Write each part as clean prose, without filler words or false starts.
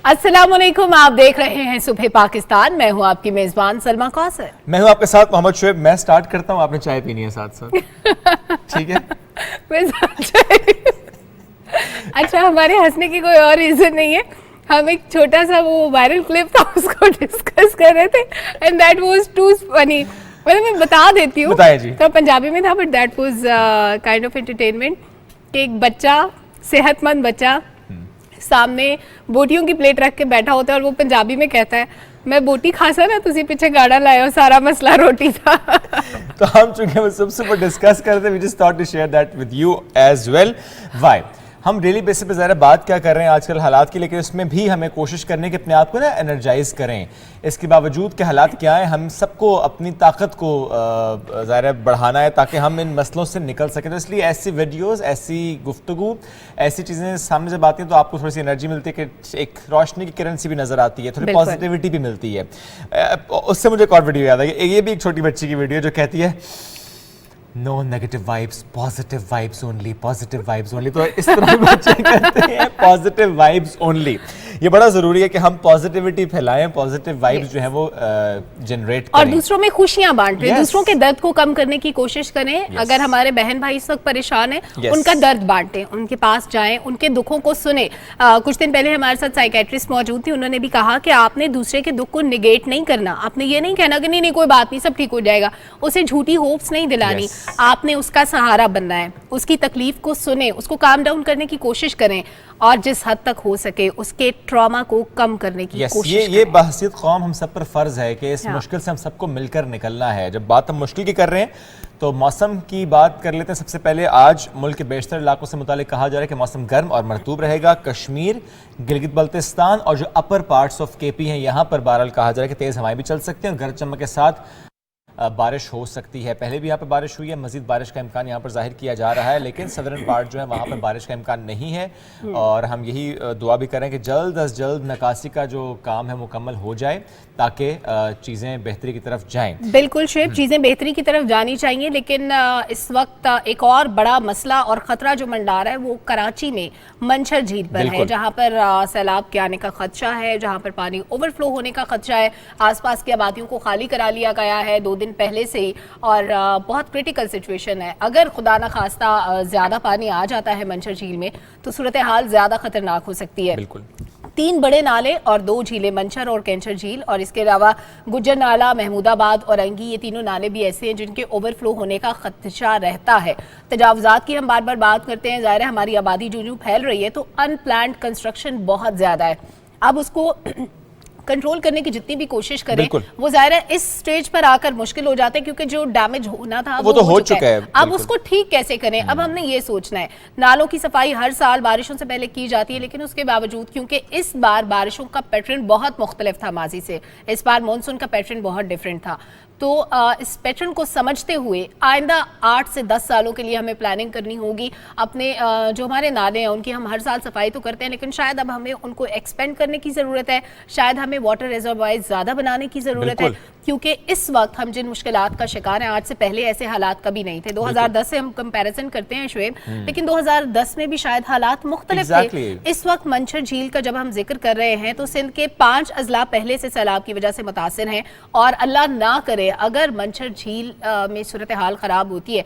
السلام علیکم، آپ دیکھ رہے ہیں صبح پاکستان. میں ہوں آپ کی میزبان سلما کوثر. میں ہوں آپ کے ساتھ محمد شعیب. میں سٹارٹ کرتا ہوں, آپ نے چائے پینی ہے ساتھ ساتھ, ٹھیک ہے؟ اچھا, ہمارے ہنسنے کی کوئی اور ریزن نہیں ہے. ہم ایک چھوٹا سا وہ وائرل کلپ تھا اس کو ڈسکس کر رہے تھے اینڈ دیٹ واز ٹو فنی. میں بتا دیتی ہوں, تو پنجابی میں تھا but that was kind of entertainment کہ ایک بچہ, صحت مند بچہ سامنے بوٹیوں کی پلیٹ رکھ کے بیٹھا ہوتا ہے اور وہ پنجابی میں کہتا ہے میں بوٹی کھاسا نا تسی پیچھے گاڑا لائے ہو, سارا مسئلہ روٹی تھا. تو ہم چونکہ وہ سب سے ڈسکس کرتے ہیں, we just thought to share that with you as well. Why? ہم ڈیلی بیسس پہ ظاہر بات کیا کر رہے ہیں آج کل حالات کی, لیکن اس میں بھی ہمیں کوشش کرنے کہ اپنے آپ کو نا انرجائز کریں. اس کے باوجود کہ حالات کیا ہیں, ہم سب کو اپنی طاقت کو ظاہر بڑھانا ہے تاکہ ہم ان مسئلوں سے نکل سکیں. تو اس لیے ایسی ویڈیوز, ایسی گفتگو, ایسی چیزیں سامنے جب آتی ہیں تو آپ کو تھوڑی سی انرجی ملتی ہے کہ ایک روشنی کی کرن سی بھی نظر آتی ہے, تھوڑی پازیٹیوٹی بھی ملتی ہے. اس سے مجھے ایک اور ویڈیو یاد آئی, یہ بھی ایک چھوٹی بچی کی ویڈیو جو کہتی ہے No negative vibes, positive vibes only, positive vibes only. تو اس طرح بچے کہتے ہیں positive vibes only. یہ بڑا ضروری ہے کہ ہم پازیٹیوٹی پھیلائیں, پازیٹیو وائبس جو ہیں وہ جنریٹ کریں اور دوسروں میں خوشیاں بانٹیں, دوسروں کے درد کو کم کرنے کی کوشش کریں. اگر ہمارے بہن بھائی اس وقت پریشان ہیں, ان کا درد بانٹیں, ان کے پاس جائیں, ان کے دکھوں کو سنیں. کچھ دن پہلے ہمارے ساتھ سائیکیٹرسٹ موجود تھی, انہوں نے بھی کہا کہ آپ نے دوسرے کے دکھ کو نگیٹ نہیں کرنا. آپ نے یہ نہیں کہنا کہ نہیں کوئی بات نہیں, سب ٹھیک ہو جائے گا. اسے جھوٹی ہوپس نہیں دلانی. آپ نے اس کا سہارا بننا ہے, اس کی تکلیف کو سنیں, اس کو کام ڈاؤن کرنے کی کوشش کریں اور جس حد تک ہو سکے اس کے ٹراما کو کم کرنے کی کوشش کریں. یہ بحثیت قوم ہم سب پر فرض ہے کہ اس مشکل سے ہم سب کو مل کر نکلنا ہے. جب بات ہم مشکل کی کر رہے ہیں تو موسم کی بات کر لیتے ہیں. سب سے پہلے آج ملک کے بیشتر علاقوں سے متعلق کہا جا رہا ہے کہ موسم گرم اور مرطوب رہے گا. کشمیر, گلگت بلتستان اور جو اپر پارٹس آف کے پی ہیں یہاں پر بہرحال کہا جا رہا ہے کہ تیز ہوائیں بھی چل سکتی ہیں اور گرج چمک کے ساتھ بارش ہو سکتی ہے. پہلے بھی یہاں پہ بارش ہوئی ہے, مزید بارش کا امکان یہاں پر ظاہر کیا جا رہا ہے, لیکن صدرن پارٹ جو ہے وہاں پر بارش کا امکان نہیں ہے. اور ہم یہی دعا بھی کریں کہ جلد از جلد نکاسی کا جو کام ہے مکمل ہو جائے تاکہ چیزیں بہتری کی طرف جائیں. بالکل شعیب, چیزیں بہتری کی طرف جانی چاہیے, لیکن اس وقت ایک اور بڑا مسئلہ اور خطرہ جو منڈا رہا ہے وہ کراچی میں منچھر جھیل پر ہے, جہاں پر سیلاب کے آنے کا خدشہ ہے, جہاں پر پانی اوور فلو ہونے کا خدشہ ہے. آس پاس کی آبادیوں کو خالی کرا لیا گیا ہے 2 دن پہلے سے ہی, اور بہت کرٹیکل سچویشن ہے. اگر خدا نخواستہ زیادہ پانی آ جاتا ہے منچھر جھیل میں تو صورتحال زیادہ خطرناک ہو سکتی ہے. بالکل 3 بڑے نالے اور 2 جھیلیں, منچھر اور کینچر جھیل, اور اس کے علاوہ گجر نالہ, محمود آباد اور انگی, یہ تینوں نالے بھی ایسے ہیں جن کے اوور فلو ہونے کا خدشہ رہتا ہے. تجاوزات کی ہم بار بار بات کرتے ہیں, ظاہر ہے ہماری آبادی جو پھیل رہی ہے تو ان پلانڈ کنسٹرکشن بہت زیادہ ہے. اب اس کو کنٹرول کرنے کی جتنی بھی کوشش کریں وہ ظاہر ہے اس سٹیج پر آ کر مشکل ہو جاتا ہے, کیونکہ جو ڈیمیج ہونا تھا وہ تو ہو چکا ہے. اب اس کو ٹھیک کیسے کریں, اب ہم نے یہ سوچنا ہے. نالوں کی صفائی ہر سال بارشوں سے پہلے کی جاتی ہے, لیکن اس کے باوجود کیونکہ اس بار بارشوں کا پیٹرن بہت مختلف تھا ماضی سے, اس بار مونسون کا پیٹرن بہت ڈیفرنٹ تھا, تو اس پیٹرن کو سمجھتے ہوئے آئندہ 8 سے 10 سالوں کے لیے ہمیں پلاننگ کرنی ہوگی. اپنے جو ہمارے نالے ہیں ان کی ہم ہر سال صفائی تو کرتے ہیں, لیکن شاید اب ہمیں ان کو ایکسپینڈ کرنے کی ضرورت ہے, شاید ہمیں واٹر ریزروائرز زیادہ بنانے کی ضرورت ہے, کیونکہ اس وقت ہم جن مشکلات کا شکار ہیں, آج سے پہلے ایسے حالات کبھی نہیں تھے. 2010 سے ہم کمپیریزن کرتے ہیں شعیب, لیکن 2010 میں بھی شاید حالات مختلف تھے. اس وقت منچھر جھیل کا جب ہم ذکر کر رہے ہیں تو سندھ کے 5 اضلاع پہلے سے سیلاب کی وجہ سے متاثر ہیں, اور اللہ نہ کرے اگر منچھر جھیل میں صورتحال خراب ہوتی ہے,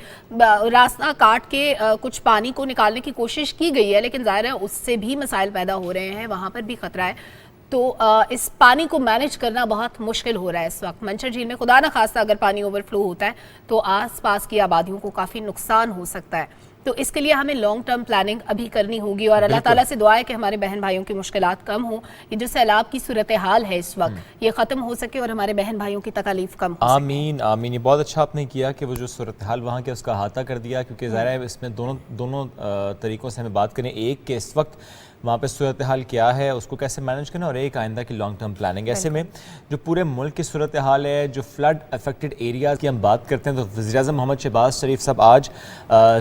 راستہ کاٹ کے کچھ پانی کو نکالنے کی کوشش کی گئی ہے, لیکن ظاہر ہے اس سے بھی مسائل پیدا ہو رہے ہیں, وہاں پر بھی خطرہ ہے. تو اس پانی کو مینیج کرنا بہت مشکل ہو رہا ہے اس وقت منچھر جھیل میں. خدا نخواستہ اگر پانی اوور فلو ہوتا ہے تو آس پاس کی آبادیوں کو کافی نقصان ہو سکتا ہے. تو اس کے لیے ہمیں لانگ ٹرم پلاننگ ابھی کرنی ہوگی, اور اللہ تعالیٰ سے دعا ہے کہ ہمارے بہن بھائیوں کی مشکلات کم ہوں, یہ جو سیلاب کی صورتحال ہے اس وقت یہ ختم ہو سکے اور ہمارے بہن بھائیوں کی تکالیف کم ہو سکے. آمین آمین. یہ بہت اچھا آپ نے کیا کہ وہ جو صورتحال وہاں کے اس کا احاطہ کر دیا, کیونکہ ظاہر ہے اس میں دونوں طریقوں سے ہمیں بات کریں. ایک کہ اس وقت وہاں پہ صورتحال کیا ہے, اس کو کیسے مینیج کرنا, اور ایک آئندہ کی لانگ ٹرم پلاننگ. ایسے میں جو پورے ملک کی صورتحال ہے, جو فلڈ افیکٹڈ ایریاز کی ہم بات کرتے ہیں, تو وزیر اعظم محمد شہباز شریف صاحب آج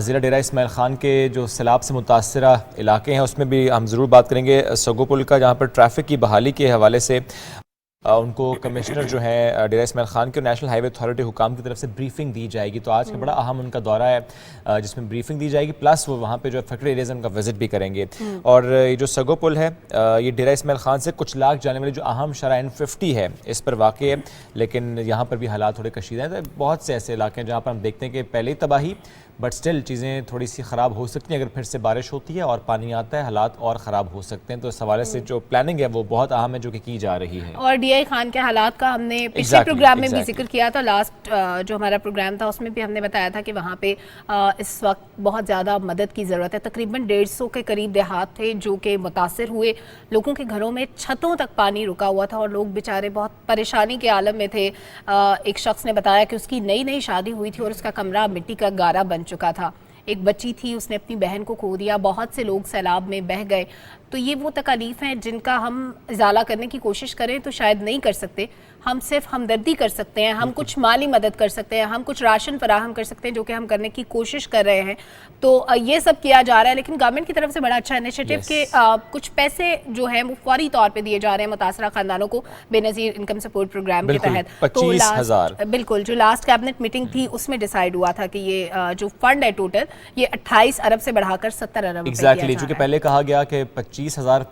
ضلع ڈیرہ اسماعیل خان کے جو سیلاب سے متاثرہ علاقے ہیں اس میں بھی ہم ضرور بات کریں گے. سگو پل کا جہاں پر ٹریفک کی بحالی کے حوالے سے ان کو کمشنر جو ہے ڈیرہ اسماعیل خان کے نیشنل ہائی وے اتھارٹی حکام کی طرف سے بریفنگ دی جائے گی. تو آج کا بڑا اہم ان کا دورہ ہے جس میں بریفنگ دی جائے گی, پلس وہ وہاں پہ جو افیکٹڈ ایریاز ان کا وزٹ بھی کریں گے. اور یہ جو سگو پل ہے یہ ڈیرہ اسماعیل خان سے کچھ لاکھ جانے والی جو اہم شاہراہ N50 ہے اس پر واقع ہے, لیکن یہاں پر بھی حالات تھوڑے کشیدہ ہیں. بہت سے ایسے علاقے ہیں جہاں پر ہم دیکھتے ہیں کہ پہلے ہی تباہی, بٹ سٹل چیزیں تھوڑی سی خراب ہو سکتی ہیں. اگر پھر سے بارش ہوتی ہے اور پانی آتا ہے حالات اور خراب ہو سکتے ہیں. تو اس حوالے سے جو پلاننگ ہے وہ بہت اہم ہے جو کہ کی جا رہی ہے. اور ڈی آئی خان کے حالات کا ہم نے پچھلے پروگرام میں بھی ذکر کیا تھا. لاسٹ جو ہمارا پروگرام تھا اس میں بھی ہم نے بتایا تھا کہ وہاں پہ اس وقت بہت زیادہ مدد کی ضرورت ہے. تقریباً 150 کے قریب دیہات تھے جو کہ متاثر ہوئے. لوگوں کے گھروں میں چھتوں تک پانی رکا ہوا تھا اور لوگ بیچارے بہت پریشانی کے عالم میں تھے. ایک شخص نے بتایا کہ اس کی نئی شادی ہوئی تھی اور اس کا کمرہ مٹی کا گارا بن چکا تھا. ایک بچی تھی, اس نے اپنی بہن کو کھو دیا. بہت سے لوگ سیلاب میں بہہ گئے. تو یہ وہ تکالیف ہیں جن کا ہم ازالہ کرنے کی کوشش کریں تو شاید نہیں کر سکتے. ہم صرف ہمدردی کر سکتے ہیں, ہم کچھ مالی مدد کر سکتے ہیں, ہم کچھ راشن فراہم کر سکتے ہیں جو کہ ہم کرنے کی کوشش کر رہے ہیں. تو یہ سب کیا جا رہا ہے. لیکن گورنمنٹ کی طرف سے بڑا اچھا انیشیٹو کہ کچھ پیسے جو ہیں وہ فوری طور پہ دیے جا رہے ہیں متاثرہ خاندانوں کو بے نظیر انکم سپورٹ پروگرام کے تحت. 25,000 بالکل, جو لاسٹ کیبنٹ میٹنگ تھی اس میں ڈیسائیڈ ہوا تھا کہ یہ جو فنڈ ہے ٹوٹل یہ 28 ارب سے بڑھا کر 70 ارب ایگزیکٹلی, چونکہ پہلے کہا گیا کہ 25,000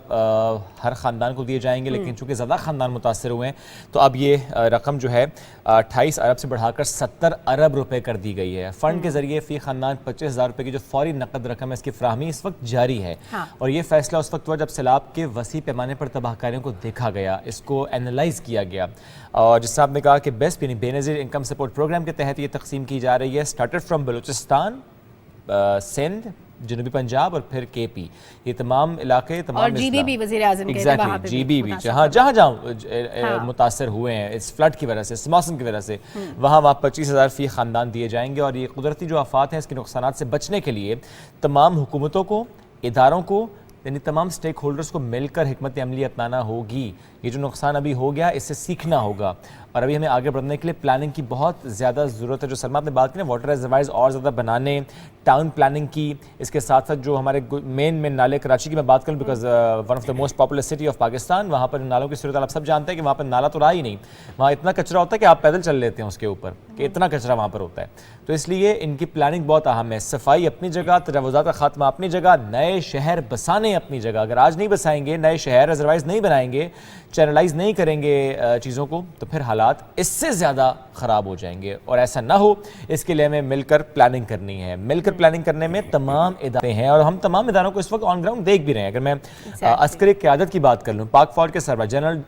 ہر خاندان کو دیے جائیں گے, لیکن چونکہ زیادہ خاندان متاثر ہوئے ہیں تو اب یہ رقم جو ہے 28 ارب سے بڑھا کر 70 ارب روپے کر دی گئی ہے. فنڈ کے ذریعے فی خاندان 25,000 روپے کی جو فوری نقد رقم ہے اس کی فراہمی اس وقت جاری ہے. اور یہ فیصلہ اس وقت ہوا جب سیلاب کے وسیع پیمانے پر تباہ کاریوں کو دیکھا گیا, اس کو اینالائز کیا گیا. اور جس سے آپ نے کہا کہ بیسٹ یعنی بے نظیر انکم سپورٹ پروگرام کے تحت یہ تقسیم کی جا رہی ہے. اسٹارٹڈ فرام بلوچستان, سندھ, جنوبی پنجاب اور پھر کے پی. یہ تمام علاقے تمام اور جی بی بھی وزیر اعظم کے وہاں پہ جی بی بھی جہاں متاثر ہوئے ہیں اس فلڈ کی وجہ سے, اس موسم کی وجہ سے, وہاں 25,000 فی خاندان دیے جائیں گے. اور یہ قدرتی جو آفات ہیں اس کے نقصانات سے بچنے کے لیے تمام حکومتوں کو, اداروں کو, یعنی تمام سٹیک ہولڈرز کو مل کر حکمت عملی اپنانا ہوگی. یہ جو نقصان ابھی ہو گیا اس سے سیکھنا ہوگا اور ابھی ہمیں آگے بڑھنے کے لیے پلاننگ کی بہت زیادہ ضرورت ہے. جو سلما آپ نے بات کی نا, واٹر ریزروائرز اور زیادہ بنانے, ٹاؤن پلاننگ کی, اس کے ساتھ ساتھ جو ہمارے مین نالے, کراچی کی میں بات کروں because one of the most popular city of Pakistan, وہاں پر نالوں کی صورت آپ سب جانتے ہیں کہ وہاں پر نالا تو رہا ہی نہیں, وہاں اتنا کچرا ہوتا ہے کہ آپ پیدل چل لیتے ہیں اس کے اوپر, کہ اتنا کچرا وہاں پر ہوتا ہے. تو اس لیے ان کی پلاننگ بہت اہم ہے. صفائی اپنی جگہ, تجاوزات کا خاتمہ اپنی جگہ, نئے شہر بسانے اپنی جگہ. اگر آج نہیں بسائیں گے, نئے شہر ریزروائرز نہیں بنائیں گے, چینلائز نہیں کریں گے چیزوں کو, تو پھر حالات اس سے زیادہ خراب ہو جائیں گے. اور ایسا نہ ہو اس کے لیے ہمیں مل کر پلاننگ کرنی ہے. مل کر پلاننگ کرنے میں تمام ادارے ہیں اور ہم تمام اداروں کو اس وقت آن گراؤنڈ دیکھ بھی رہے ہیں. اگر میں عسکری قیادت کی بات کر لوں, پاک فوج کے سربراہ جنرل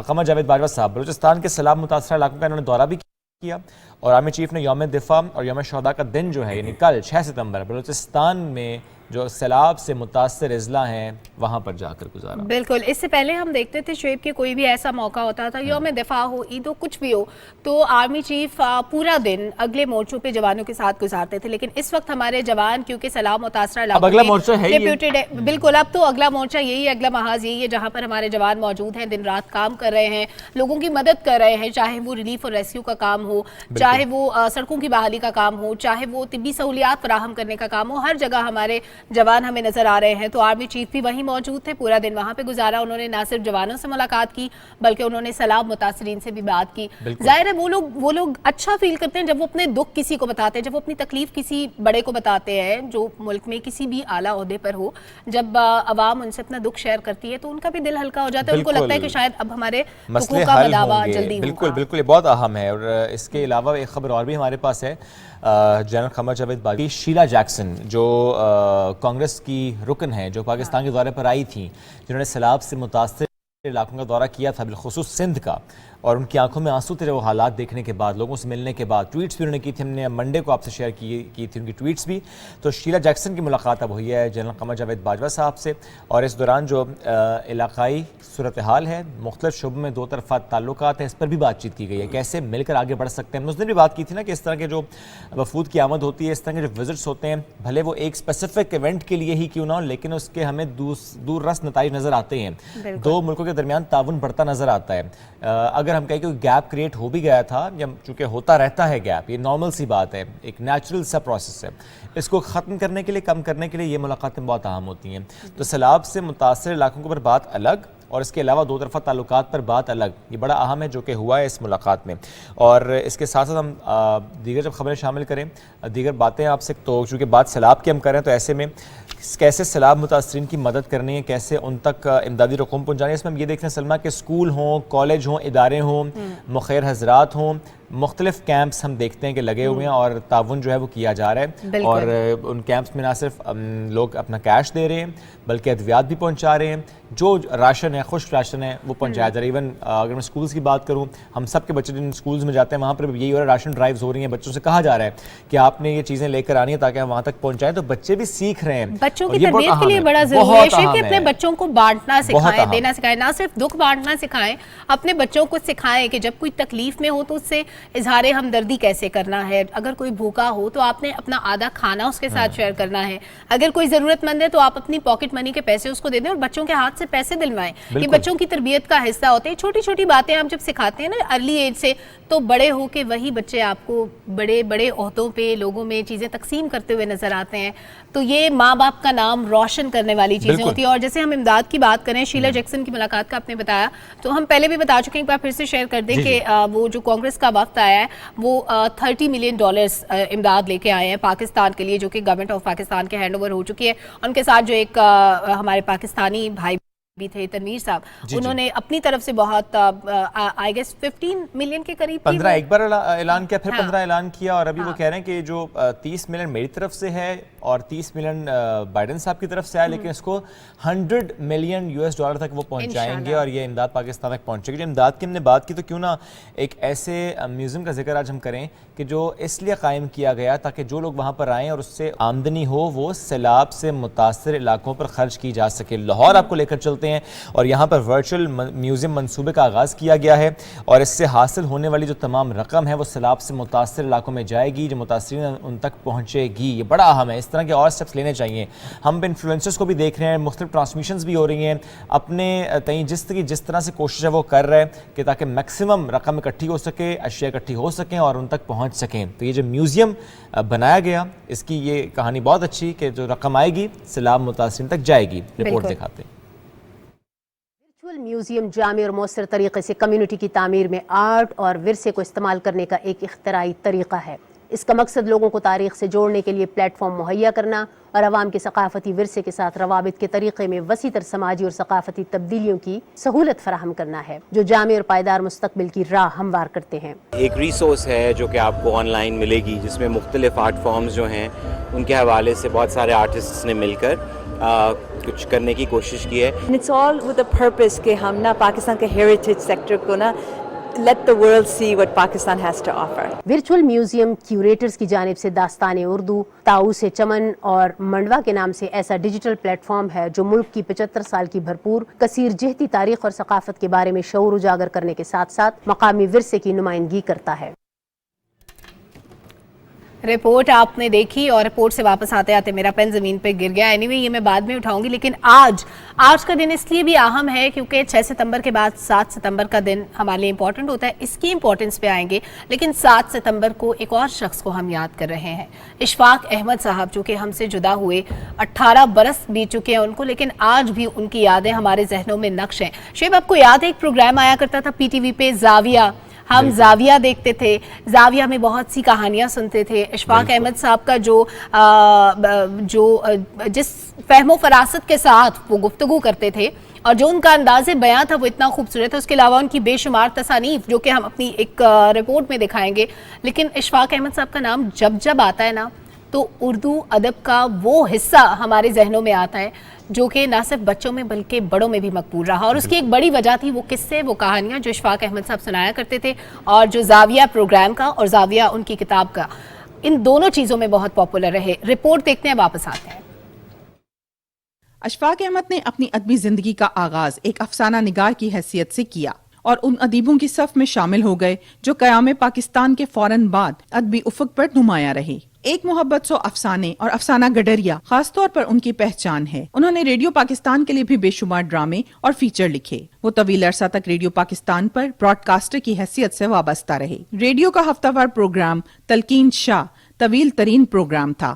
قمر جاوید باجوہ صاحب بلوچستان کے سیلاب متاثرہ علاقوں کا انہوں نے دورہ بھی کیا. اور آرمی چیف نے یوم دفاع اور یوم شہداء کا دن جو ہے یعنی کل 6 ستمبر بلوچستان میں جو سیلاب سے متاثر اضلاع ہیں وہاں پر جا کر گزارا. بالکل, اس سے پہلے ہم دیکھتے تھے شعیب کہ کوئی بھی ایسا موقع ہوتا تھا, یوم دفاع ہو, عید ہو, کچھ بھی ہو, تو آرمی چیف پورا دن اگلے مورچوں پہ جوانوں کے ساتھ گزارتے تھے. لیکن اس وقت ہمارے جوان کیونکہ سیلاب متاثرہ علاقوں میں ڈپیوٹیڈ ہے, بالکل اب تو اگلا مورچہ یہی ہے, اگلا محاذ یہی ہے جہاں پر ہمارے جوان موجود ہیں, دن رات کام کر رہے ہیں, لوگوں کی مدد کر رہے ہیں, چاہے وہ ریلیف اور ریسکیو کا کام ہو, چاہے وہ سڑکوں کی بحالی کا کام ہو, چاہے وہ طبی سہولیات فراہم کرنے کا کام ہو. ہر جگہ ہمارے جوان ہمیں نظر آ رہے ہیں. تو آرمی چیف بھی وہیں موجود تھے, پورا دن وہاں پہ گزارا. انہوں نے نہ صرف جوانوں سے ملاقات کی بلکہ انہوں نے سیلاب متاثرین سے بھی بات کی. ظاہر ہے وہ لوگ اچھا فیل کرتے ہیں جب وہ اپنے دکھ کسی کو بتاتے ہیں, جب وہ اپنی تکلیف کسی بڑے کو بتاتے ہیں جو ملک میں کسی بھی اعلیٰ عہدے پر ہو. جب عوام ان سے اپنا دکھ شیئر کرتی ہے تو ان کا بھی دل ہلکا ہو جاتا ہے, ان کو لگتا ہے کہ شاید اب ہمارے دکھوں کا بداوا جلدی ہوگا. بالکل, یہ بہت اہم ہے. اور اس کے علاوہ ایک خبر اور بھی ہمارے پاس ہے. General Qamar Javed Bajwa, Sheila Jackson جو کانگریس کی رکن ہے جو پاکستان کے دورے پر آئی تھیں, جنہوں نے سیلاب سے متاثر علاقوں کا دورہ کیا تھا, بالخصوص سندھ کا, اور ان کی آنکھوں میں آنسو تھے وہ حالات دیکھنے کے بعد, لوگوں سے ملنے کے بعد. ٹویٹس بھی انہوں نے کی تھی, ہم نے منڈے کو آپ سے شیئر کی تھی ان کی ٹویٹس بھی. تو شیلا جیکسن کی ملاقات اب ہوئی ہے جنرل قمر جاوید باجوہ صاحب سے, اور اس دوران جو علاقائی صورتحال ہے, مختلف شعبوں میں دو طرفہ تعلقات ہیں, اس پر بھی بات چیت کی گئی ہے, کیسے مل کر آگے بڑھ سکتے ہیں. اس دن بھی بات کی تھی نا کہ اس طرح کے جو وفود کی آمد ہوتی ہے, اس طرح کے جو وزٹس ہوتے ہیں, بھلے وہ ایک اسپیسیفک ایونٹ کے لیے ہی کیوں نہ ہو, لیکن اس کے ہمیں دور رس نتائج نظر آتے ہیں. دو ملکوں کے درمیان تعاون بڑھتا نظر آتا ہے. اگر ہم کہیں کہ گیپ کریٹ ہو بھی گیا تھا, یا چونکہ ہوتا رہتا ہے گیپ, یہ نارمل سی بات ہے, ایک نیچرل سا پروسیس ہے, اس کو ختم کرنے کے لیے, کم کرنے کے لیے یہ ملاقاتیں بہت اہم ہوتی ہیں. تو سیلاب سے متاثر علاقوں کے اوپر بات الگ, اور اس کے علاوہ دو طرفہ تعلقات پر بات الگ. یہ بڑا اہم ہے جو کہ ہوا ہے اس ملاقات میں. اور اس کے ساتھ ساتھ ہم دیگر جب خبریں شامل کریں, دیگر باتیں آپ سے, تو چونکہ بات سیلاب کی ہم کریں تو ایسے میں کیسے سیلاب متاثرین کی مدد کرنی ہے, کیسے ان تک امدادی رقوم پہنچانی ہے. اس میں ہم یہ دیکھتے ہیں سلمہ کہ اسکول ہوں, کالج ہوں, ادارے ہوں, مخیر حضرات ہوں, مختلف کیمپس ہم دیکھتے ہیں کہ لگے ہوئے ہیں اور تعاون جو ہے وہ کیا جا رہا ہے. اور ان کیمپس میں نہ صرف لوگ اپنا کیش دے رہے ہیں بلکہ ادویات بھی پہنچا رہے ہیں, جو راشن ہے, خشک راشن ہے, وہ پہنچایا جا رہا ہے. ایون اگر میں اسکولس کی بات کروں, ہم سب کے بچے جن اسکولس میں جاتے ہیں وہاں پر بھی یہی ہو رہا ہے, راشن ڈرائیوز ہو رہی ہیں, بچوں سے کہا جا رہا ہے کہ آپ نے یہ چیزیں لے کر آنی ہے تاکہ ہم وہاں تک پہنچائیں. تو بچے بھی سیکھ رہے ہیں. بچوں کی تربیت کے لیے بڑا ضروری ہے کہ اپنے بچوں کو بانٹنا سکھائیں, دینا سکھائیں, نہ صرف دکھ بانٹنا سکھائیں, اپنے بچوں کو سکھائیں کہ جب کوئی تکلیف میں ہو تو اس سے اظہار ہمدردی کیسے کرنا ہے. اگر کوئی بھوکا ہو تو آپ نے اپنا آدھا کھانا اس کے ساتھ شیئر کرنا ہے. اگر کوئی ضرورت مند ہے تو آپ اپنی پاکٹ منی کے پیسے اس کو دے دیں اور بچوں کے ہاتھ سے پیسے دلوائیں. یہ بچوں کی تربیت کا حصہ ہوتے ہیں. چھوٹی چھوٹی باتیں آپ جب سکھاتے ہیں نا ارلی ایج سے, تو بڑے ہو کے وہی بچے آپ کو بڑے بڑے عہدوں پہ لوگوں میں چیزیں تقسیم کرتے ہوئے نظر آتے ہیں. تو یہ ماں باپ کا نام روشن کرنے والی چیزیں ہوتی ہیں. اور جیسے ہم امداد کی بات کریں, شیلا جیکسن کی ملاقات کا آپ نے بتایا, تو ہم پہلے بھی بتا چکے ہیں, ایک بار پھر سے شیئر کر دیں کہ وہ جو کانگریس کا وفد آیا ہے وہ $30 ملین امداد لے کے آئے ہیں پاکستان کے لیے, جو کہ گورنمنٹ آف پاکستان کے ہینڈ اوور ہو چکی ہے. ان کے ساتھ جو ایک ہمارے پاکستانی بھائی بھی تھے, تنویر صاحب, انہوں نے اپنی طرف سے بہت آئی گیس 15 ملین کے قریب 15 ایک بار اعلان کیا, پھر 15 اعلان کیا, اور ابھی وہ کہہ رہے ہیں کہ جو 30 ملین میری طرف سے ہے اور 30 ملین بائیڈن صاحب کی طرف سے آئے, لیکن اس کو $100 ملین تک وہ پہنچائیں گے اور یہ امداد پاکستان تک پہنچے گی. جو امداد کی ہم نے بات کی تو کیوں نہ ایک ایسے میوزیم کا ذکر آج ہم کریں کہ جو اس لیے قائم کیا گیا تاکہ جو لوگ وہاں پر آئیں اور اس سے آمدنی ہو وہ سیلاب سے متاثر علاقوں پر خرچ کی جا سکے. لاہور آپ کو لے کر چلتے ہیں اور یہاں پر ورچوئل میوزیم منصوبے کا آغاز کیا گیا ہے, اور اس سے حاصل ہونے والی جو تمام رقم ہے وہ سیلاب سے متاثر علاقوں میں جائے گی, جو متاثرین ان تک پہنچے گی. یہ بڑا اہم ہے. اس طرح کے اور سٹیپس لینے چاہیے. ہم انفلوئنسرز کو بھی دیکھ رہے ہیں, مختلف ٹرانسمیشنز بھی ہو رہی ہیں, اپنے تئیں جس طرح سے کوشش ہے وہ کر رہے ہیں کہ تاکہ میکسیمم رقم اکٹھی ہو سکے, اشیاء اکٹھی ہو سکیں اور ان تک پہنچ سکیں. تو یہ جو میوزیم بنایا گیا اس کی یہ کہانی بہت اچھی کہ جو رقم آئے گی سیلاب متاثرین تک جائے گی. رپورٹ دکھاتے ہیں. ورچوئل میوزیم جامع اور مؤثر طریقے سے کمیونٹی کی تعمیر میں آرٹ اور ورثے کو استعمال کرنے کا ایک اختراعی طریقہ ہے. اس کا مقصد لوگوں کو تاریخ سے جوڑنے کے لیے پلیٹ فارم مہیا کرنا اور عوام کے ثقافتی ورثے کے ساتھ روابط کے طریقے میں وسیع تر سماجی اور ثقافتی تبدیلیوں کی سہولت فراہم کرنا ہے, جو جامع اور پائیدار مستقبل کی راہ ہموار کرتے ہیں. ایک ریسورس ہے جو کہ آپ کو آن لائن ملے گی, جس میں مختلف آرٹ فارمز جو ہیں ان کے حوالے سے بہت سارے آرٹسٹس نے مل کر کچھ کرنے کی کوشش کی ہے. It's all with the purpose کہ ہم نا پاکستان کے ہیریٹیج سیکٹر کو نا let the world see what Pakistan has to offer. Virtual museum curators کی جانب سے داستان اردو, طاؤس چمن اور منڈوا کے نام سے ایسا ڈیجیٹل پلیٹ فارم ہے جو ملک کی 75 سال کی بھرپور کثیر جہتی تاریخ اور ثقافت کے بارے میں شعور اجاگر کرنے کے ساتھ ساتھ مقامی ورثے کی نمائندگی کرتا ہے. رپورٹ آپ نے دیکھی اور رپورٹ سے واپس آتے آتے میرا پین زمین پہ گر گیا. اینی وے یہ میں بعد میں اٹھاؤں گی, لیکن آج کا دن اس لیے بھی اہم ہے کیونکہ 6 ستمبر کے بعد 7 ستمبر کا دن ہمارے لیے امپورٹنٹ ہوتا ہے. اس کی امپورٹنس پہ آئیں گے, لیکن 7 ستمبر کو ایک اور شخص کو ہم یاد کر رہے ہیں, اشفاق احمد صاحب, جو کہ ہم سے جدا ہوئے 18 برس بیت چکے ہیں ان کو, لیکن آج بھی ان کی یادیں ہمارے ذہنوں میں نقش ہیں. شعیب آپ کو یاد ہے ایک پروگرام آیا کرتا تھا پی ٹی وی پہ, زاویہ, ہم زاویہ دیکھتے تھے, زاویہ میں بہت سی کہانیاں سنتے تھے. اشفاق احمد صاحب کا جو جس فہم و فراست کے ساتھ وہ گفتگو کرتے تھے اور جو ان کا انداز بیاں تھا وہ اتنا خوبصورت ہے. اس کے علاوہ ان کی بے شمار تصانیف جو کہ ہم اپنی ایک رپورٹ میں دکھائیں گے, لیکن اشفاق احمد صاحب کا نام جب آتا ہے نا تو اردو ادب کا وہ حصہ ہمارے ذہنوں میں آتا ہے جو کہ نہ صرف بچوں میں بلکہ بڑوں میں بھی مقبول رہا. اور اس کی ایک بڑی وجہ تھی وہ قصے, وہ کہانیاں جو اشفاق احمد صاحب سنایا کرتے تھے, اور جو زاویہ پروگرام کا اور زاویہ ان کی کتاب کا, ان دونوں چیزوں میں بہت پاپولر رہے. رپورٹ دیکھتے ہیں, واپس آتے ہیں. اشفاق احمد نے اپنی ادبی زندگی کا آغاز ایک افسانہ نگار کی حیثیت سے کیا اور ان ادیبوں کی صف میں شامل ہو گئے جو قیام پاکستان کے فوراً بعد ادبی افق پر نمایاں رہے. ایک محبت سو افسانے اور افسانہ گڈریا خاص طور پر ان کی پہچان ہے. انہوں نے ریڈیو پاکستان کے لیے بھی بے شمار ڈرامے اور فیچر لکھے. وہ طویل عرصہ تک ریڈیو پاکستان پر براڈ کاسٹر کی حیثیت سے وابستہ رہے. ریڈیو کا ہفتہ وار پروگرام تلقین شاہ طویل ترین پروگرام تھا.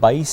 22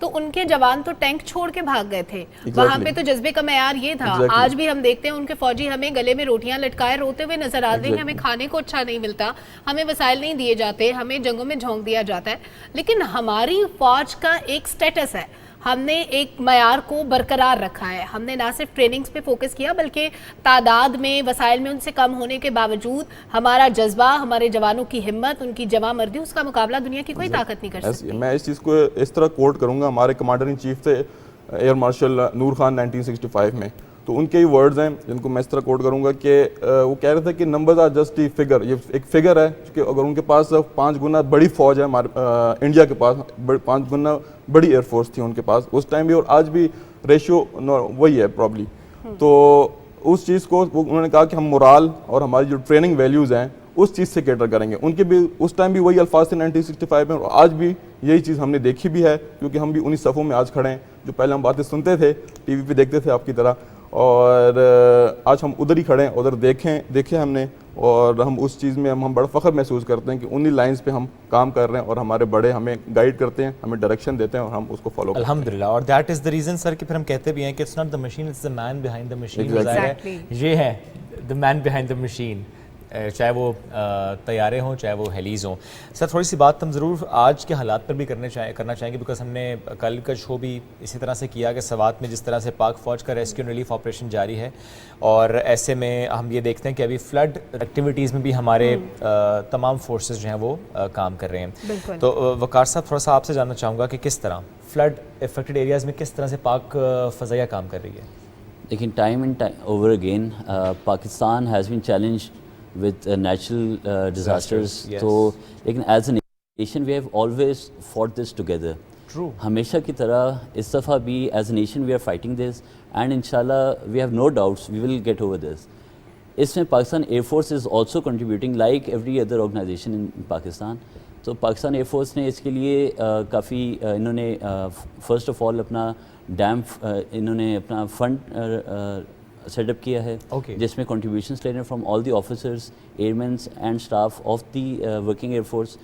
تو ان کے جوان تو ٹینک چھوڑ کے بھاگ گئے تھے. وہاں پہ تو جذبے کا معیار یہ تھا. آج بھی ہم دیکھتے ہیں ان کے فوجی ہمیں گلے میں روٹیاں لٹکائے روتے ہوئے نظر آتے ہیں, ہمیں کھانے کو اچھا نہیں ملتا, ہمیں وسائل نہیں دیے جاتے, ہمیں جنگوں میں جھونک دیا جاتا ہے. لیکن ہماری فوج کا ایک سٹیٹس ہے, ہم نے ایک معیار کو برقرار رکھا ہے. ہم نے نہ صرف ٹریننگز پہ فوکس کیا بلکہ تعداد میں وسائل میں ان سے کم ہونے کے باوجود ہمارا جذبہ, ہمارے جوانوں کی ہمت, ان کی جمع مردی, اس کا مقابلہ دنیا کی کوئی طاقت نہیں کر سکتی. میں اس چیز کو اس طرح کوٹ کروں گا, ہمارے کمانڈر ان چیف تھے ایئر مارشل نور خان 1965 میں, تو ان کے ہی ورڈز ہیں جن کو میں اس طرح کوٹ کروں گا کہ وہ کہہ رہے تھے کہ numbers are just a figure. یہ ایک فگر ہے کہ اگر ان کے پاس 5 گنا بڑی فوج ہے, ہمارے انڈیا کے پاس 5 گنا بڑی ایئر فورس تھی ان کے پاس اس ٹائم بھی, اور آج بھی ریشیو وہی ہے پرابلی. تو اس چیز کو انہوں نے کہا کہ ہم مورال اور ہماری جو ٹریننگ ویلیوز ہیں اس چیز سے کیٹر کریں گے. ان کے بھی اس ٹائم بھی وہی الفاظ تھے 1965 میں, اور آج بھی یہی چیز ہم نے دیکھی بھی ہے, کیونکہ ہم بھی انہی صفوں میں آج کھڑے ہیں جو پہلے ہم باتیں سنتے تھے, ٹی وی پہ دیکھتے تھے آپ کی طرح, اور آج ہم ادھر ہی کھڑے ہیں, ادھر دیکھے ہم نے, اور ہم اس چیز میں ہم بڑا فخر محسوس کرتے ہیں کہ انہی لائنز پہ ہم کام کر رہے ہیں, اور ہمارے بڑے ہمیں گائیڈ کرتے ہیں, ہمیں ڈائریکشن دیتے ہیں, اور ہم اس کو فالو کرتے ہیں. الحمدللہ. اور دیٹ از دا ریزن سر کہ پھر ہم کہتے بھی ہیں کہ it's not the machine, it's the man behind the machine. یہ ہے دا مین بیہائنڈ دا مشین, چاہے وہ طیارے ہوں چاہے وہ ہیلیز ہوں. سر تھوڑی سی بات ہم ضرور آج کے حالات پر بھی کرنا چاہیں گے, بیکاز ہم نے کل کا شو بھی اسی طرح سے کیا کہ سوات میں جس طرح سے پاک فوج کا ریسکیو اینڈ ریلیف آپریشن جاری ہے, اور ایسے میں ہم یہ دیکھتے ہیں کہ ابھی فلڈ ایکٹیویٹیز میں بھی ہمارے تمام فورسز جو ہیں وہ کام کر رہے ہیں. تو وقار صاحب تھوڑا سا آپ سے جاننا چاہوں گا کہ کس طرح فلڈ افیکٹڈ ایریاز میں کس طرح سے پاک فضائیہ کام کر رہی ہے. لیکن time and over again Pakistan has been challenged with natural disasters. تو لیکن as a nation we have always فought this together. ہمیشہ کی طرح اس دفعہ بھی as a nation we are fighting this, and ان شاء اللہ we have no doubts we will get over this. اس میں Pakistan Air Force is also contributing like every other organization in Pakistan. تو پاکستان ایئر فورس نے اس کے لیے کافی انہوں نے فرسٹ آف آل اپنا ڈیم انہوں نے اپنا فنڈ سیٹ اپ کیا ہے, جس میں کنٹریبیوشنس لے رہے ہیں from all the officers, airmens and staff of the working air force.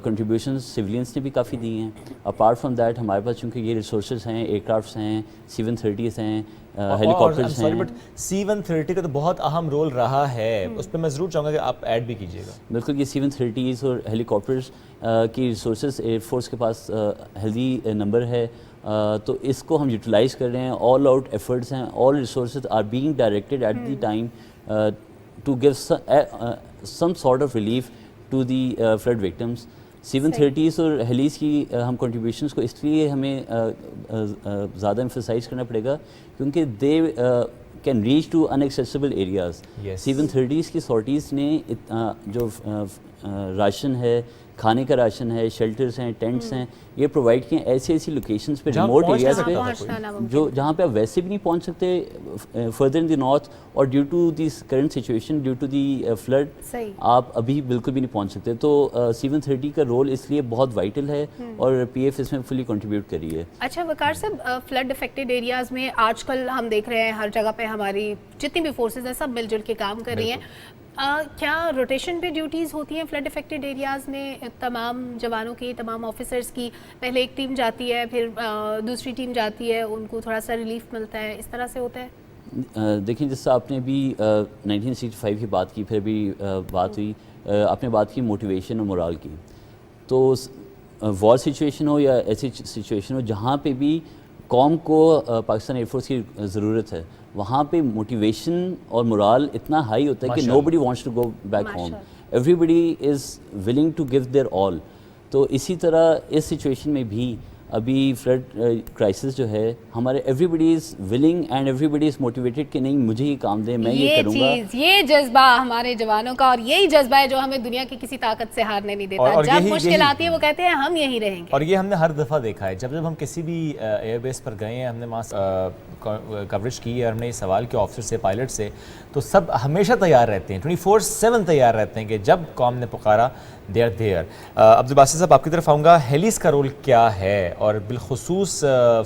Contributions civilians نے بھی کافی دی ہیں. اپارٹ فرام دیٹ ہمارے پاس چونکہ یہ ریسورسز ہیں, ایئر کرافٹس ہیں, C-130s ہیں, ہیلی کاپٹرز ہیں. بٹ C-130 کا تو بہت اہم رول رہا ہے, اس پہ میں ضرور چاہوں گا کہ آپ ایڈ بھی کیجیے گا. بالکل, یہ C-130s اور ہیلی کاپٹرز کی ریسورسز ایئر فورس کے پاس ہیلدی نمبر ہے, تو اس کو ہم یوٹیلائز کر رہے ہیں. آل آؤٹ ایفرٹس ہیں, all resources are being directed at the time to give some sort of relief to the flood victims. C-130s اور ہیلیز کی ہم کنٹریبیوشنس کو اس لیے ہمیں زیادہ ایمفسائز کرنا پڑے گا کیونکہ they can reach to inaccessible areas. C-130s کی سارٹیز نے جو راشن ہے, کھانے کا راشن ہے, شیلٹرز ہیں, ٹینٹس ہیں, یہ پرووائڈ کیے ایسی لوکیشنز پہ, ریموٹ ایریاز پہ, جو جہاں پہ آپ ویسے بھی نہیں پہنچ سکتے فردر ان دی نارتھ, اور due to this current situation, due to the flood آپ ابھی بالکل بھی نہیں پہنچ سکتے. تو C-130 کا رول اس لیے بہت وائٹل ہے, اور PF اس میں فلی کنٹریبیوٹ کر رہی ہے. اچھا وقار صاحب, فلڈ افیکٹڈ ایریاز میں آج کل ہم دیکھ رہے ہیں ہر جگہ پہ ہماری جتنی بھی فورسز ہیں سب مل جل کے کام کر رہی ہیں. کیا روٹیشن پہ ڈیوٹیز ہوتی ہیں فلڈ افیکٹڈ ایریاز میں تمام جوانوں کی, تمام آفیسرز کی؟ پہلے ایک ٹیم جاتی ہے, پھر دوسری ٹیم جاتی ہے, ان کو تھوڑا سا ریلیف ملتا ہے, اس طرح سے ہوتا ہے؟ دیکھیں, جس سے آپ نے بھی 1965 کی بات کی, پھر بھی بات ہوئی, آپ نے بات کی موٹیویشن اور مورال کی. تو وار سچویشن ہو یا ایسی سچویشن ہو جہاں پہ بھی قوم کو پاکستان ایئر فورس کی ضرورت ہے, وہاں پہ موٹیویشن اور مورال اتنا ہائی ہوتا ہے کہ nobody wants to go back home, everybody is willing to give their all. تو اسی طرح اس سچویشن میں بھی ابھی فلڈ کرائسس جو ہے, ہمارے everybody is willing and everybody is motivated کہ نہیں مجھے یہ کام دیں, میں یہ کروں گا. یہ جذبہ ہمارے جوانوں کا, اور یہی جذبہ ہے جو ہمیں دنیا کی کسی طاقت سے ہارنے نہیں دیتا. جب مشکل آتی ہے وہ کہتے ہیں ہم یہی رہیں گے. اور یہ ہم نے ہر دفعہ دیکھا ہے, جب ہم کسی بھی ایئر بیس پر گئے ہیں, ہم نے وہاں کوریج کی ہے, اور ہم نے یہ سوال کیا آفیسر سے, پائلٹ سے, تو سب ہمیشہ تیار رہتے ہیں, 24/7 تیار رہتے ہیں کہ جب قوم نے پکارا دے آر دیئر. عبدالباسط صاحب آپ کی طرف آؤں گا, ہیلیز کا رول کیا ہے اور بالخصوص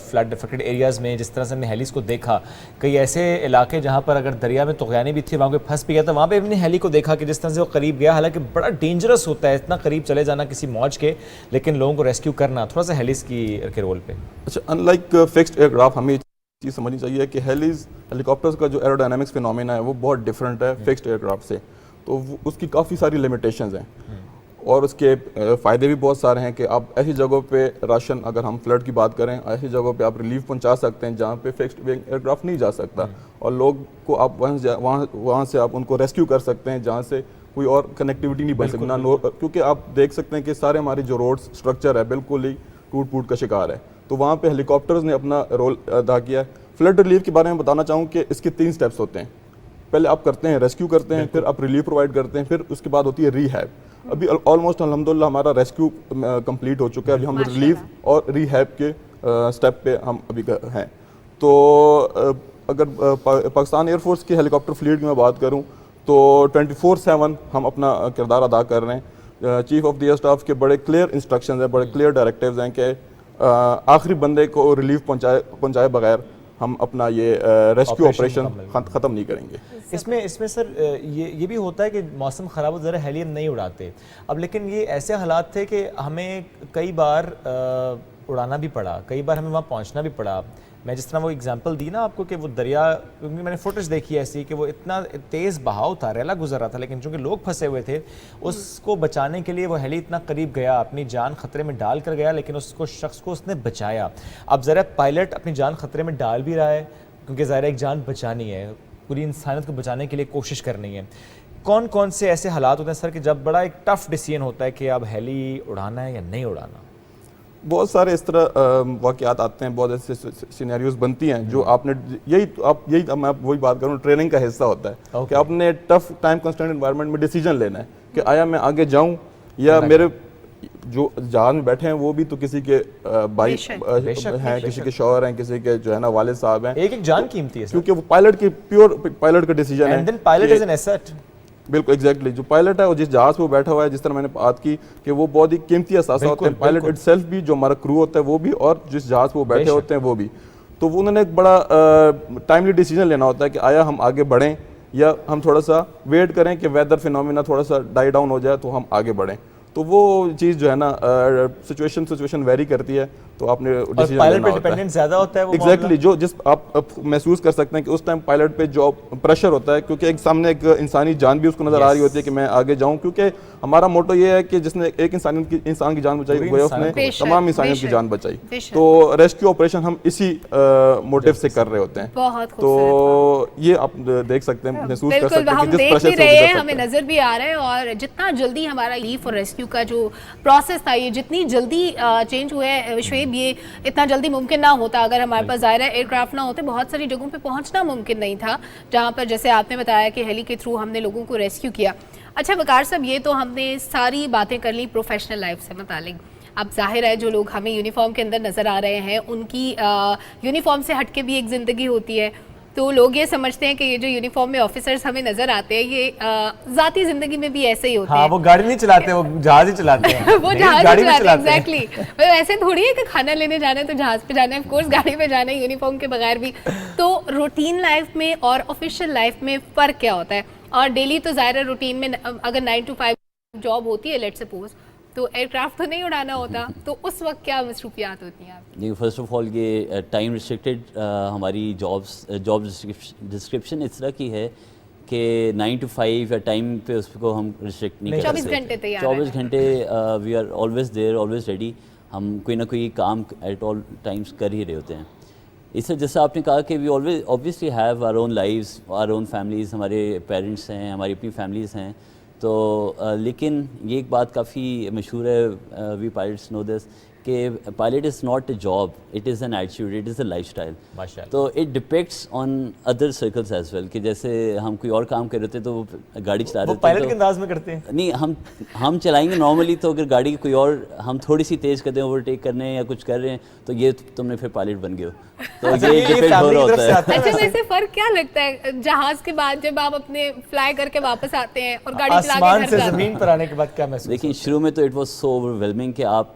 فلڈ افیکٹڈ ایریاز میں جس طرح سے ہم نے ہیلیز کو دیکھا, کئی ایسے علاقے جہاں پر اگر دریا میں طغیانی بھی تھی, وہاں کوئی پھنس بھی گیا تھا, وہاں پہ ہم نے ہیلی کو دیکھا کہ جس طرح سے وہ قریب گیا, حالانکہ بڑا ڈینجرس ہوتا ہے اتنا قریب چلے جانا کسی موج کے, لیکن لوگوں کو ریسکیو کرنا. تھوڑا سا ہیلیز کے رول پہ. اچھا, unlike fixed aircraft ہمیں چیز سمجھنی چاہیے کہ ہیلی کاپٹرز کا جو ایروڈائنامکس فینومینا ہے وہ بہت ڈفرینٹ ہے فکسڈ ایئر کرافٹ سے, تو اس کی کافی ساری لمیٹیشنز ہیں اور اس کے فائدے بھی بہت سارے ہیں کہ آپ ایسی جگہوں پہ راشن, اگر ہم فلڈ کی بات کریں, ایسی جگہوں پہ آپ ریلیف پہنچا سکتے ہیں جہاں پہ فکسڈ ایئر کرافٹ نہیں جا سکتا, اور لوگ کو آپ وہاں سے آپ ان کو ریسکیو کر سکتے ہیں جہاں سے کوئی اور کنیکٹیوٹی نہیں بن سکتی, کیونکہ آپ دیکھ سکتے ہیں کہ سارے ہماری جو روڈ اسٹرکچر ہے بالکل ہی ٹوٹ پھوٹ کا شکار ہے, تو وہاں پہ ہیلی کاپٹرز نے اپنا رول ادا کیا ہے. فلڈ ریلیف کے بارے میں بتانا چاہوں کہ اس کے 3 سٹیپس ہوتے ہیں. پہلے آپ کرتے ہیں ریسکیو کرتے ہیں, پھر آپ ریلیف پرووائڈ کرتے ہیں, پھر اس کے بعد ہوتی ہے ری ہیب. ابھی آلموسٹ الحمدللہ ہمارا ریسکیو کمپلیٹ ہو چکا ہے, ابھی ہم ریلیف اور ری ہیب کے سٹیپ پہ ہم ابھی ہیں. تو اگر پاکستان ایئر فورس کی ہیلی کاپٹر فلیٹ کی میں بات کروں تو 24/7 ہم اپنا کردار ادا کر رہے ہیں. Chief of the air staff کے بڑے کلیئر انسٹرکشنز ہیں, بڑے کلیئر ڈائریکٹیوز ہیں کہ آخری بندے کو ریلیف پہنچائے بغیر ہم اپنا یہ ریسکیو آپریشن ختم نہیں کریں گے. اس میں سر یہ بھی ہوتا ہے کہ موسم خراب ہو, ذرا ہیلی ہم نہیں اڑاتے اب, لیکن یہ ایسے حالات تھے کہ ہمیں کئی بار اڑانا بھی پڑا, کئی بار ہمیں وہاں پہنچنا بھی پڑا. میں جس طرح وہ اگزامپل دی نا آپ کو کہ وہ دریا, کیونکہ میں نے فوٹیج دیکھی ایسی کہ وہ اتنا تیز بہاؤ تھا, ریلا گزر رہا تھا, لیکن چونکہ لوگ پھنسے ہوئے تھے اس کو بچانے کے لیے وہ ہیلی اتنا قریب گیا, اپنی جان خطرے میں ڈال کر گیا, لیکن اس شخص کو اس نے بچایا. اب ذرا پائلٹ اپنی جان خطرے میں ڈال بھی رہا ہے کیونکہ ظاہر ایک جان بچانی ہے, پوری انسانیت کو بچانے کے لیے کوشش کرنی ہے. کون کون سے ایسے حالات ہوتے ہیں سر کہ جب بڑا ایک ٹف ڈیسیژن ہوتا ہے کہ اب ہیلی اڑانا ہے یا نہیں اڑانا؟ بہت سارے اس طرح واقعات آتے ہیں, بہت ایسے سینیریوز بنتی ہیں جو آپ نے یہی میں وہی بات کروں, ٹریننگ کا حصہ ہوتا ہے کہ آپ نے ٹف ٹائم کنسٹرینٹ انوائرمنٹ میں ڈیسیجن لینا ہے کہ آیا میں آگے جاؤں یا میرے جو جہاز میں بیٹھے ہیں وہ بھی تو کسی کے بھائی ہیں, کسی کے شوہر ہیں, کسی کے جو ہے نا والد صاحب ہیں, ایک جان قیمتی ہے کیونکہ وہ پائلٹ کی پیور پائلٹ کا ڈیسیجن ہے. بالکل ایگزیکٹلی, جو پائلٹ ہے وہ جس جہاز پہ وہ بیٹھا ہوا ہے, جس طرح میں نے بات کی کہ وہ بہت ہی قیمتی اثاثہ ہوتے ہیں, پائلٹ اٹ سیلف بھی, جو ہمارا کرو ہوتا ہے وہ بھی, اور جس جہاز پہ وہ بیٹھے ہوتے ہیں وہ بھی. تو انہوں نے ایک بڑا ٹائملی ڈیسیجن لینا ہوتا ہے کہ آیا ہم آگے بڑھیں یا ہم تھوڑا سا ویٹ کریں کہ ویدر فینومینا تھوڑا سا ڈائی ڈاؤن ہو جائے تو ہم آگے بڑھیں. تو وہ چیز جو ہے نا سچویشن ویری کرتی ہے, تو آپ نے پائلٹ پہ ڈیپینڈنٹ زیادہ ہوتا ہے وہ ایگزیکٹلی, جو جس آپ محسوس کر سکتے ہیں کہ اس ٹائم پائلٹ پہ جو پریشر ہوتا ہے, کیونکہ ایک سامنے ایک انسانی جان بھی اس کو نظر آ رہی ہوتی ہے کہ میں آگے جاؤں, کیونکہ ہمارا موٹو یہ ہے کہ جس نے ایک انسان کی جان بچائی وہ اس نے تمام انسانیوں کی جان بچائی. تو ریسکیو آپریشن ہم اسی موٹیو سے کر رہے ہوتے ہیں. تو یہ آپ دیکھ سکتے ہیں, محسوس کر سکتے ہیں کہ جس پریشر سے ہمیں نظر بھی آ رہا ہے, اور جتنا جلدی ہمارا ریلیف اور ریسکیو کا جو پروسیس تھا یہ جتنی جلدی چینج ہوا ہے شعیب, یہ اتنا جلدی ممکن نہ ہوتا اگر ہمارے پاس ظاہر ہے ایئر کرافٹ نہ ہوتے. بہت ساری جگہوں پہ پہنچنا ممکن نہیں تھا جہاں پر جیسے آپ نے بتایا کہ ہیلی کے تھرو ہم نے لوگوں کو ریسکیو کیا. اچھا وقار صاحب, یہ تو ہم نے ساری باتیں کر لی پروفیشنل لائف سے متعلق. اب ظاہر ہے جو لوگ ہمیں یونیفارم کے اندر نظر آ رہے ہیں ان کی یونیفارم سے ہٹ کے بھی ایک زندگی ہوتی ہے, تو لوگ یہ سمجھتے ہیں کہ یہ جو یونیفارم میں آفیسرز ہمیں نظر آتے ہیں یہ ذاتی زندگی میں بھی ایسے ہی ہوتے ہیں. ہاں, وہ گاڑی نہیں چلاتے, وہ جہاز ہی چلاتے ہیں. وہ جہاز ہی چلاتے ہیں, ایگزیکٹلی. ایسے تھوڑی ہے کہ کھانا لینے جانا ہے تو جہاز پہ جانا ہے, آف کورس گاڑی پہ جانا ہے یونیفارم کے بغیر بھی. تو روٹین لائف میں اور آفیشیل لائف میں فرق کیا ہوتا ہے؟ اور ڈیلی تو ظاہر روٹین میں اگر 9 to 5 جاب ہوتی ہے لیٹ سپوز, تو ایئر کرافٹ تو نہیں اڑانا ہوتا, تو اس وقت کیا مصروفیات ہوتی ہیں آپ؟ جی, فرسٹ آف آل یہ ٹائم ریسٹرکٹیڈ ہماری جاب ڈسکرپشن اس طرح کی ہے کہ 9 to 5 یا ٹائم پہ اس کو ہم ریسٹرکٹ نہیں کر سکتے. 24 گھنٹے we are always there, always ready. ہم کوئی نہ کوئی کام ایٹ آل ٹائمس کر ہی رہے ہوتے ہیں. اس سے جیسا آپ نے کہا کہ we always obviously have our own lives, our own families, ہمارے پیرنٹس ہیں, ہماری اپنی فیملیز ہیں. تو لیکن یہ ایک بات کافی مشہور ہے, وی پائلٹس نو دس, کہ pilot is not a job, it is an attitude, it is a lifestyle. تو it depicts on other circles as well, کہ جیسے ہم کوئی اور کام کر رہے تھے تو گاڑی چلا رہے تھے, پائلٹ کے انداز میں کرتے ہیں نہیں, ہم چلائیں گے نارملی, تو اگر گاڑی کوئی اور ہم تھوڑی سی تیز کر دیں, اوورٹیک کرنے یا کچھ کر رہے ہیں, تو یہ تم نے پھر پائلٹ بن گئے ہو. تو یہ ڈپینڈ ہو رہا ہوتا ہے. اچھا, ویسے فرق کیا لگتا ہے جہاز کے بعد جب آپ اپنے فلائی کر کے واپس آتے ہیں اور گاڑی چلا کے گھر جاتے ہیں؟ زمین پر آنے کے بعد کیا محسوس؟ دیکھیں, شروع میں تو it was so over whelming کہ آپ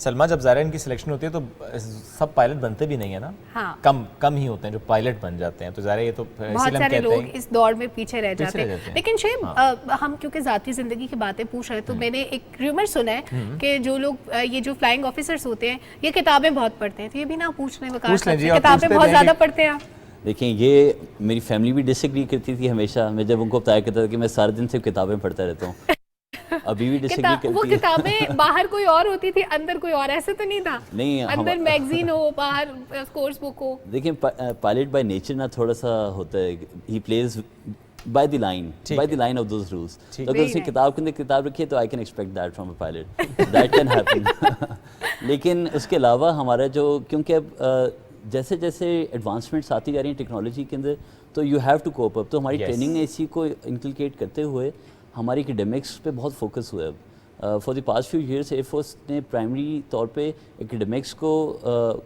سلما جب ظاہر ان کی سلیکشن ہوتی ہے تو سب پائلٹ بنتے بھی نہیں ہیں نا, کم ہی ہوتے ہیں جو پائلٹ بن جاتے ہیں, تو ظاہر یہ تو بہت سارے لوگ اس دوڑ میں پیچھے رہ جاتے ہیں. لیکن شعیب, ہم کیونکہ ذاتی زندگی کی باتیں پوچھ رہے ہیں تو میں نے ایک ریومر سنا ہے کہ جو لوگ یہ جو فلائنگ آفیسرز ہوتے ہیں یہ کتابیں بہت پڑھتے ہیں, تو یہ بھی نہ پوچھ لیں وقار صاحب سے, کتابیں بہت زیادہ پڑھتے ہیں. دیکھیں یہ میری فیملی بھی ڈس ایگری کرتی تھی ہمیشہ, میں جب ان کو بتایا کرتا تھا کہ میں سارے دن صرف کتابیں پڑھتا رہتا ہوں, ابھی بھی ڈس ایگری کرتی ہے. وہ کتابیں باہر کوئی اور ہوتی تھی, اندر کوئی اور, ایسے تو نہیں تھا نہیں, اندر میگزین ہو, باہر کورس بک ہو. دیکھیں پائلٹ بائی نیچر نا تھوڑا سا ہوتا ہے, he plays by the line of those rules. تو اگر اسی کتاب کے اندر کتاب رکھی ہے تو I can expect that from a pilot, that can happen. لیکن اس کے علاوہ ہمارا جو, کیونکہ اب جیسے جیسے ایڈوانسمنٹس آتی جا رہی ہیں ٹیکنالوجی کے اندر, تو یو ہیو ٹو کوپ اپ. تو ہماری ٹریننگ نے اسی کو انکلکیٹ کرتے ہوئے ہماری اکیڈمکس پہ بہت فوکس ہوا ہے. اب for the past few years air force نے پرائمری طور پہ اکیڈمکس کو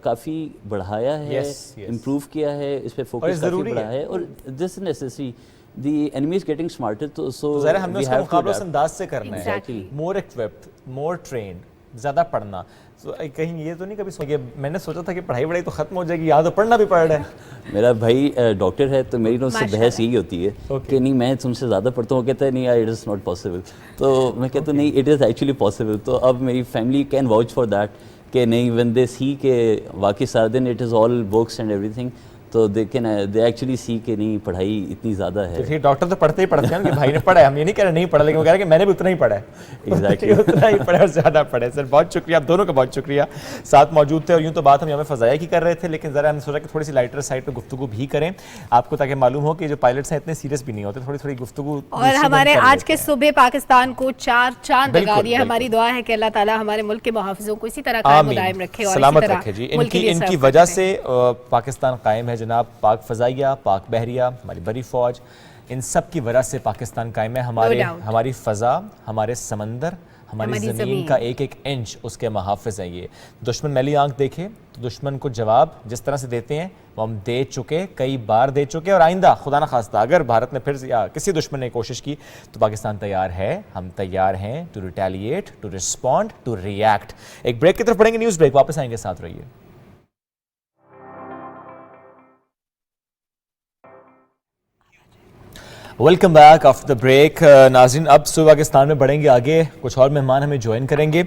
کافی بڑھایا ہے, امپروو کیا ہے, اس پہ فوکس کافی بڑھایا ہے, اور this necessary. The enemy is getting smarter, تو سو ظاہر ہم نے اس کو مقابلہ اس انداز سے کرنا ہے, مور ایکوپڈ, مور ٹرینڈ, زیادہ پڑھنا. کہیں یہ تو نہیں کبھی سوچا, میں نے سوچا تھا کہ پڑھائی وڑھائی تو ختم ہو جائے گی, یہاں تو پڑھنا بھی پڑ رہا ہے. میرا بھائی ڈاکٹر ہے تو میری اس سے بحث یہی ہوتی ہے کہ نہیں میں تم سے زیادہ پڑھتا ہوں, وہ کہتا ہے نہیں اٹ از ناٹ پاسبل. تو میں کہتا ہوں نہیں, اٹ از ایکچولی پاسبل. تو اب میری family can vouch for that کہ نہیں, وین دے سی کہ واقعی سارا دن it is all books and ایوری تھنگ, تو دے ایکچولی سی کہ نہیں پڑھائی اتنی زیادہ ہے. پھر ڈاکٹر تو پڑھتے ہی پڑھتے ہیں کہ بھائی نے پڑھا ہے, ہم یہ نہیں کہہ رہے نہیں پڑھا, لیکن وہ کہہ رہے ہیں کہ میں نے بھی اتنا ہی پڑھا ہے. ایگزیکٹلی اتنا ہی پڑھا ہے اور زیادہ پڑھا ہے. سر بہت شکریہ, آپ دونوں کا بہت شکریہ ساتھ موجود تھے. اور یوں تو بات ہم یوم فضائیہ کی کر رہے تھے, لیکن ذرا ہم نے سوچا کہ تھوڑی سی لائٹر سائڈ پہ گفتگو بھی کریں آپ کو, تاکہ معلوم ہو کہ جو پائلٹس ہیں اتنے سیریس بھی نہیں ہوتے, تھوڑی تھوڑی گفتگو. اور ہمارے آج کے صبح پاکستان کو 4 چاند لگا دیا. ہماری دعا ہے کہ اللہ تعالیٰ ہمارے ملک کے محافظوں کو اسی طرح قائم و دائم رکھے اور سلامت رکھے. جی ان کی وجہ سے پاکستان قائم ہے جناب. پاک فضائیہ, پاک بحریہ, ہماری بڑی فوج, ان سب کی وجہ سے پاکستان قائم ہے. ہماری فضا, ہمارے سمندر, ہماری زمین کا ایک ایک انچ اس کے محافظ ہیں. یہ دشمن میلی آنکھ دیکھے تو دشمن کو جواب جس طرح سے دیتے ہیں وہ ہم دے چکے, کئی بار دے چکے, اور آئندہ خدا نہ خواستہ اگر بھارت نے پھر یا کسی دشمن نے کوشش کی تو پاکستان تیار ہے, ہم تیار ہیں to retaliate, to respond, to react. ایک بریک کی طرف پڑھیں گے, نیوز بریک, واپس آئیں گے, ساتھ رہیے. Welcome back after the break. ناظرین اب صبح پاکستان میں بڑھیں گے آگے, کچھ اور مہمان ہمیں جوائن کریں گے,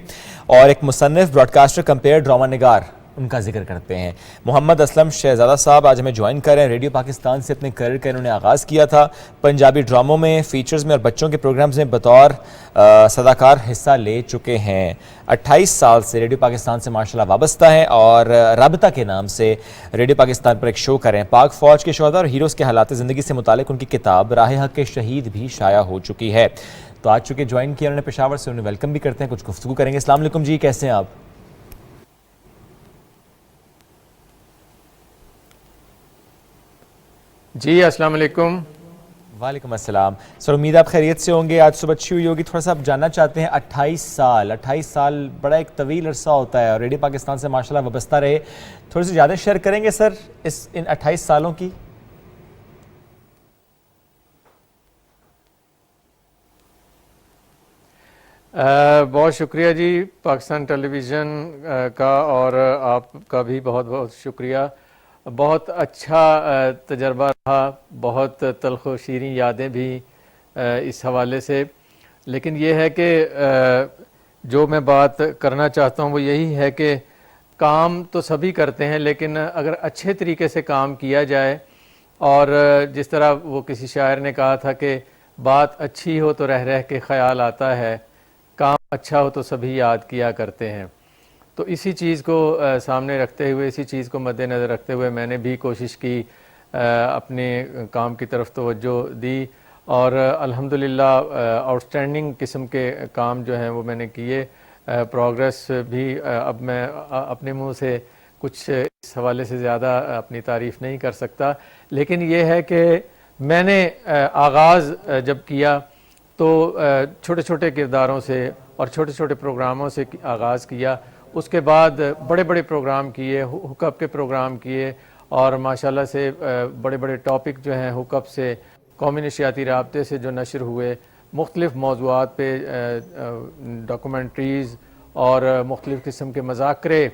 اور ایک مصنف, براڈ کاسٹر, کمپیئر, ڈرامہ نگار, ان کا ذکر کرتے ہیں. محمد اسلم شہزادہ صاحب آج ہمیں جوائن کر رہے ہیں. ریڈیو پاکستان سے اپنے کریئر کا انہوں نے آغاز کیا تھا. پنجابی ڈراموں میں, فیچرز میں اور بچوں کے پروگرامز میں بطور صداکار حصہ لے چکے ہیں. 28 سال سے ریڈیو پاکستان سے ماشاءاللہ وابستہ ہیں, اور رابطہ کے نام سے ریڈیو پاکستان پر ایک شو کریں. پاک فوج کے شہداء اور ہیروز کے حالات زندگی سے متعلق ان کی کتاب راہ حق کے شہید بھی شائع ہو چکی ہے. تو آج چونکہ جوائن کیا انہوں نے پشاور سے, انہیں ویلکم بھی کرتے ہیں, کچھ گفتگو کریں گے. السلام علیکم جی, کیسے ہیں آپ؟ جی السلام علیکم. وعلیکم السلام. سر امید آپ خیریت سے ہوں گے. آج صبح اچھی ہوئی ہوگی. تھوڑا سا آپ جاننا چاہتے ہیں 28 سال بڑا ایک طویل عرصہ ہوتا ہے, اور ریڈیو پاکستان سے ماشاءاللہ وابستہ رہے. تھوڑی سی زیادہ شیئر کریں گے سر ان 28 سالوں کی؟ بہت شکریہ جی پاکستان ٹیلی ویژن کا, اور آپ کا بھی بہت بہت شکریہ. بہت اچھا تجربہ رہا, بہت تلخ و شیریں یادیں بھی اس حوالے سے. لیکن یہ ہے کہ جو میں بات کرنا چاہتا ہوں وہ یہی ہے کہ کام تو سبھی کرتے ہیں, لیکن اگر اچھے طریقے سے کام کیا جائے, اور جس طرح وہ کسی شاعر نے کہا تھا کہ بات اچھی ہو تو رہ رہ کے خیال آتا ہے, کام اچھا ہو تو سبھی یاد کیا کرتے ہیں. تو اسی چیز کو سامنے رکھتے ہوئے, اسی چیز کو مد نظر رکھتے ہوئے میں نے بھی کوشش کی, اپنے کام کی طرف توجہ دی, اور الحمدللہ آؤٹسٹینڈنگ قسم کے کام جو ہیں وہ میں نے کیے. پروگریس بھی اب میں اپنے منہ سے کچھ اس حوالے سے زیادہ اپنی تعریف نہیں کر سکتا, لیکن یہ ہے کہ میں نے آغاز جب کیا تو چھوٹے چھوٹے کرداروں سے اور چھوٹے چھوٹے پروگراموں سے آغاز کیا. اس کے بعد بڑے بڑے پروگرام کیے, ہوک اپ کے پروگرام کیے, اور ماشاءاللہ سے بڑے بڑے ٹاپک جو ہیں ہوک اپ سے, قومی نشریاتی رابطے سے جو نشر ہوئے, مختلف موضوعات پہ ڈاکومنٹریز اور مختلف قسم کے مذاکرے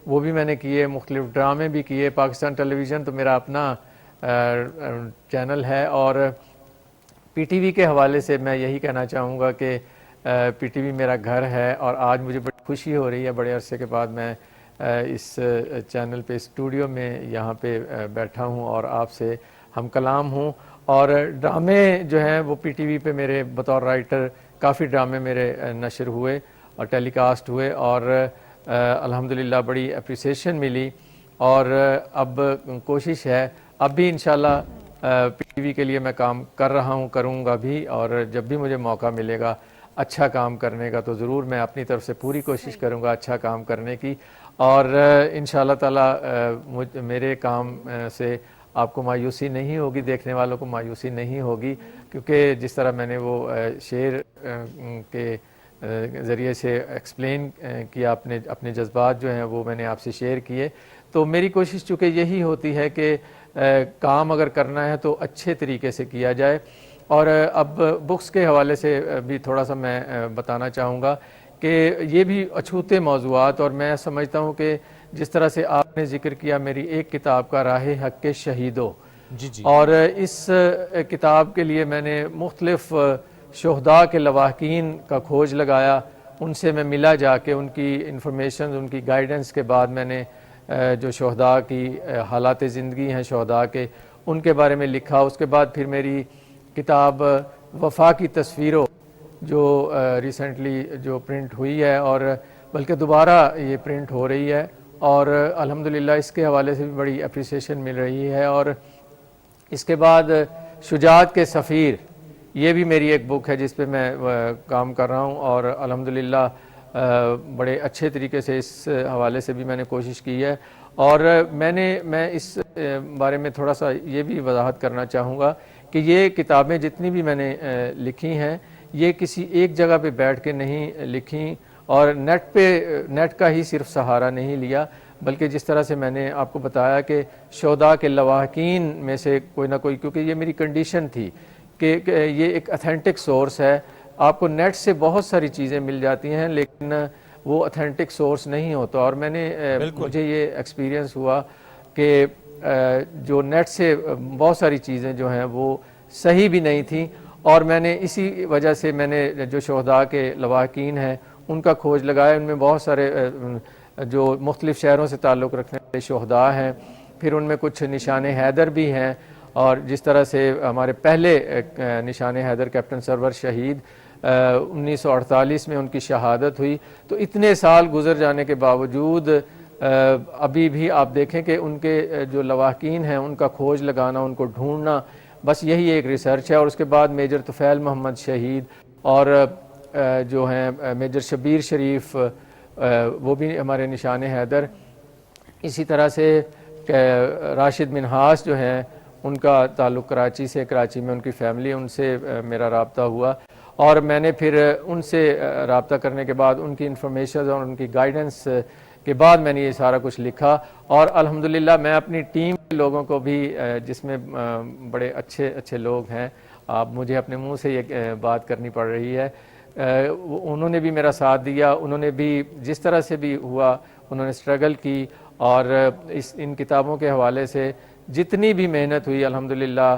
وہ بھی میں نے کیے، مختلف ڈرامے بھی کیے. پاکستان ٹیلی ویژن تو میرا اپنا چینل ہے، اور پی ٹی وی کے حوالے سے میں یہی کہنا چاہوں گا کہ پی ٹی وی میرا گھر ہے، اور آج مجھے بڑی خوشی ہو رہی ہے، بڑے عرصے کے بعد میں اس چینل پہ اسٹوڈیو میں یہاں پہ بیٹھا ہوں اور آپ سے ہم کلام ہوں. اور ڈرامے جو ہیں وہ پی ٹی وی پہ میرے بطور رائٹر کافی ڈرامے میرے نشر ہوئے اور ٹیلی کاسٹ ہوئے، اور الحمدللہ بڑی اپریسیشن ملی. اور اب کوشش ہے، اب بھی انشاءاللہ پی ٹی وی کے لیے میں کام کر رہا ہوں، کروں گا بھی، اور جب بھی مجھے موقع ملے گا اچھا کام کرنے کا تو ضرور میں اپنی طرف سے پوری کوشش کروں گا اچھا کام کرنے کی. اور انشاءاللہ تعالی میرے کام سے آپ کو مایوسی نہیں ہوگی، دیکھنے والوں کو مایوسی نہیں ہوگی، کیونکہ جس طرح میں نے وہ شعر کے ذریعے سے ایکسپلین کیا، اپنے جذبات جو ہیں وہ میں نے آپ سے شیئر کیے. تو میری کوشش چونکہ یہی ہوتی ہے کہ کام اگر کرنا ہے تو اچھے طریقے سے کیا جائے. اور اب بکس کے حوالے سے بھی تھوڑا سا میں بتانا چاہوں گا کہ یہ بھی اچھوتے موضوعات، اور میں سمجھتا ہوں کہ جس طرح سے آپ نے ذکر کیا میری ایک کتاب کا راہ حق کے شہیدوں، اور اس کتاب کے لیے میں نے مختلف شہداء کے لواحقین کا کھوج لگایا، ان سے میں ملا جا کے، ان کی انفارمیشن، ان کی گائیڈنس کے بعد میں نے جو شہداء کی حالات زندگی ہیں شہداء کے، ان کے بارے میں لکھا. اس کے بعد پھر میری کتاب وفا کی تصویروں جو ریسنٹلی جو پرنٹ ہوئی ہے، اور بلکہ دوبارہ یہ پرنٹ ہو رہی ہے، اور الحمدللہ اس کے حوالے سے بھی بڑی اپریسیشن مل رہی ہے. اور اس کے بعد شجاعت کے سفیر، یہ بھی میری ایک بک ہے جس پہ میں کام کر رہا ہوں، اور الحمدللہ بڑے اچھے طریقے سے اس حوالے سے بھی میں نے کوشش کی ہے. اور میں اس بارے میں تھوڑا سا یہ بھی وضاحت کرنا چاہوں گا کہ یہ کتابیں جتنی بھی میں نے لکھی ہیں یہ کسی ایک جگہ پہ بیٹھ کے نہیں لکھی، اور نیٹ کا ہی صرف سہارا نہیں لیا، بلکہ جس طرح سے میں نے آپ کو بتایا کہ شہداء کے لواحقین میں سے کوئی نہ کوئی، کیونکہ یہ میری کنڈیشن تھی کہ یہ ایک اتھینٹک سورس ہے. آپ کو نیٹ سے بہت ساری چیزیں مل جاتی ہیں لیکن وہ اتھینٹک سورس نہیں ہوتا، اور مجھے یہ ایکسپیرینس ہوا کہ جو نیٹ سے بہت ساری چیزیں جو ہیں وہ صحیح بھی نہیں تھیں. اور میں نے اسی وجہ سے میں نے جو شہداء کے لواحقین ہیں ان کا کھوج لگایا، ان میں بہت سارے جو مختلف شہروں سے تعلق رکھنے والے شہداء ہیں، پھر ان میں کچھ نشان حیدر بھی ہیں، اور جس طرح سے ہمارے پہلے نشان حیدر کیپٹن سرور شہید 1948 میں ان کی شہادت ہوئی. تو اتنے سال گزر جانے کے باوجود ابھی بھی آپ دیکھیں کہ ان کے جو لواحقین ہیں ان کا کھوج لگانا، ان کو ڈھونڈنا، بس یہی ایک ریسرچ ہے. اور اس کے بعد میجر طفیل محمد شہید، اور جو ہیں میجر شبیر شریف، وہ بھی ہمارے نشان حیدر. اسی طرح سے راشد منہاس جو ہیں ان کا تعلق کراچی سے، کراچی میں ان کی فیملی، ان سے میرا رابطہ ہوا، اور میں نے پھر ان سے رابطہ کرنے کے بعد ان کی انفارمیشن اور ان کی گائیڈنس کے بعد میں نے یہ سارا کچھ لکھا. اور الحمدللہ میں اپنی ٹیم کے لوگوں کو بھی، جس میں بڑے اچھے لوگ ہیں، آپ مجھے اپنے منہ سے یہ بات کرنی پڑ رہی ہے، انہوں نے بھی میرا ساتھ دیا. انہوں نے بھی جس طرح سے بھی ہوا انہوں نے اسٹرگل کی، اور ان کتابوں کے حوالے سے جتنی بھی محنت ہوئی الحمدللہ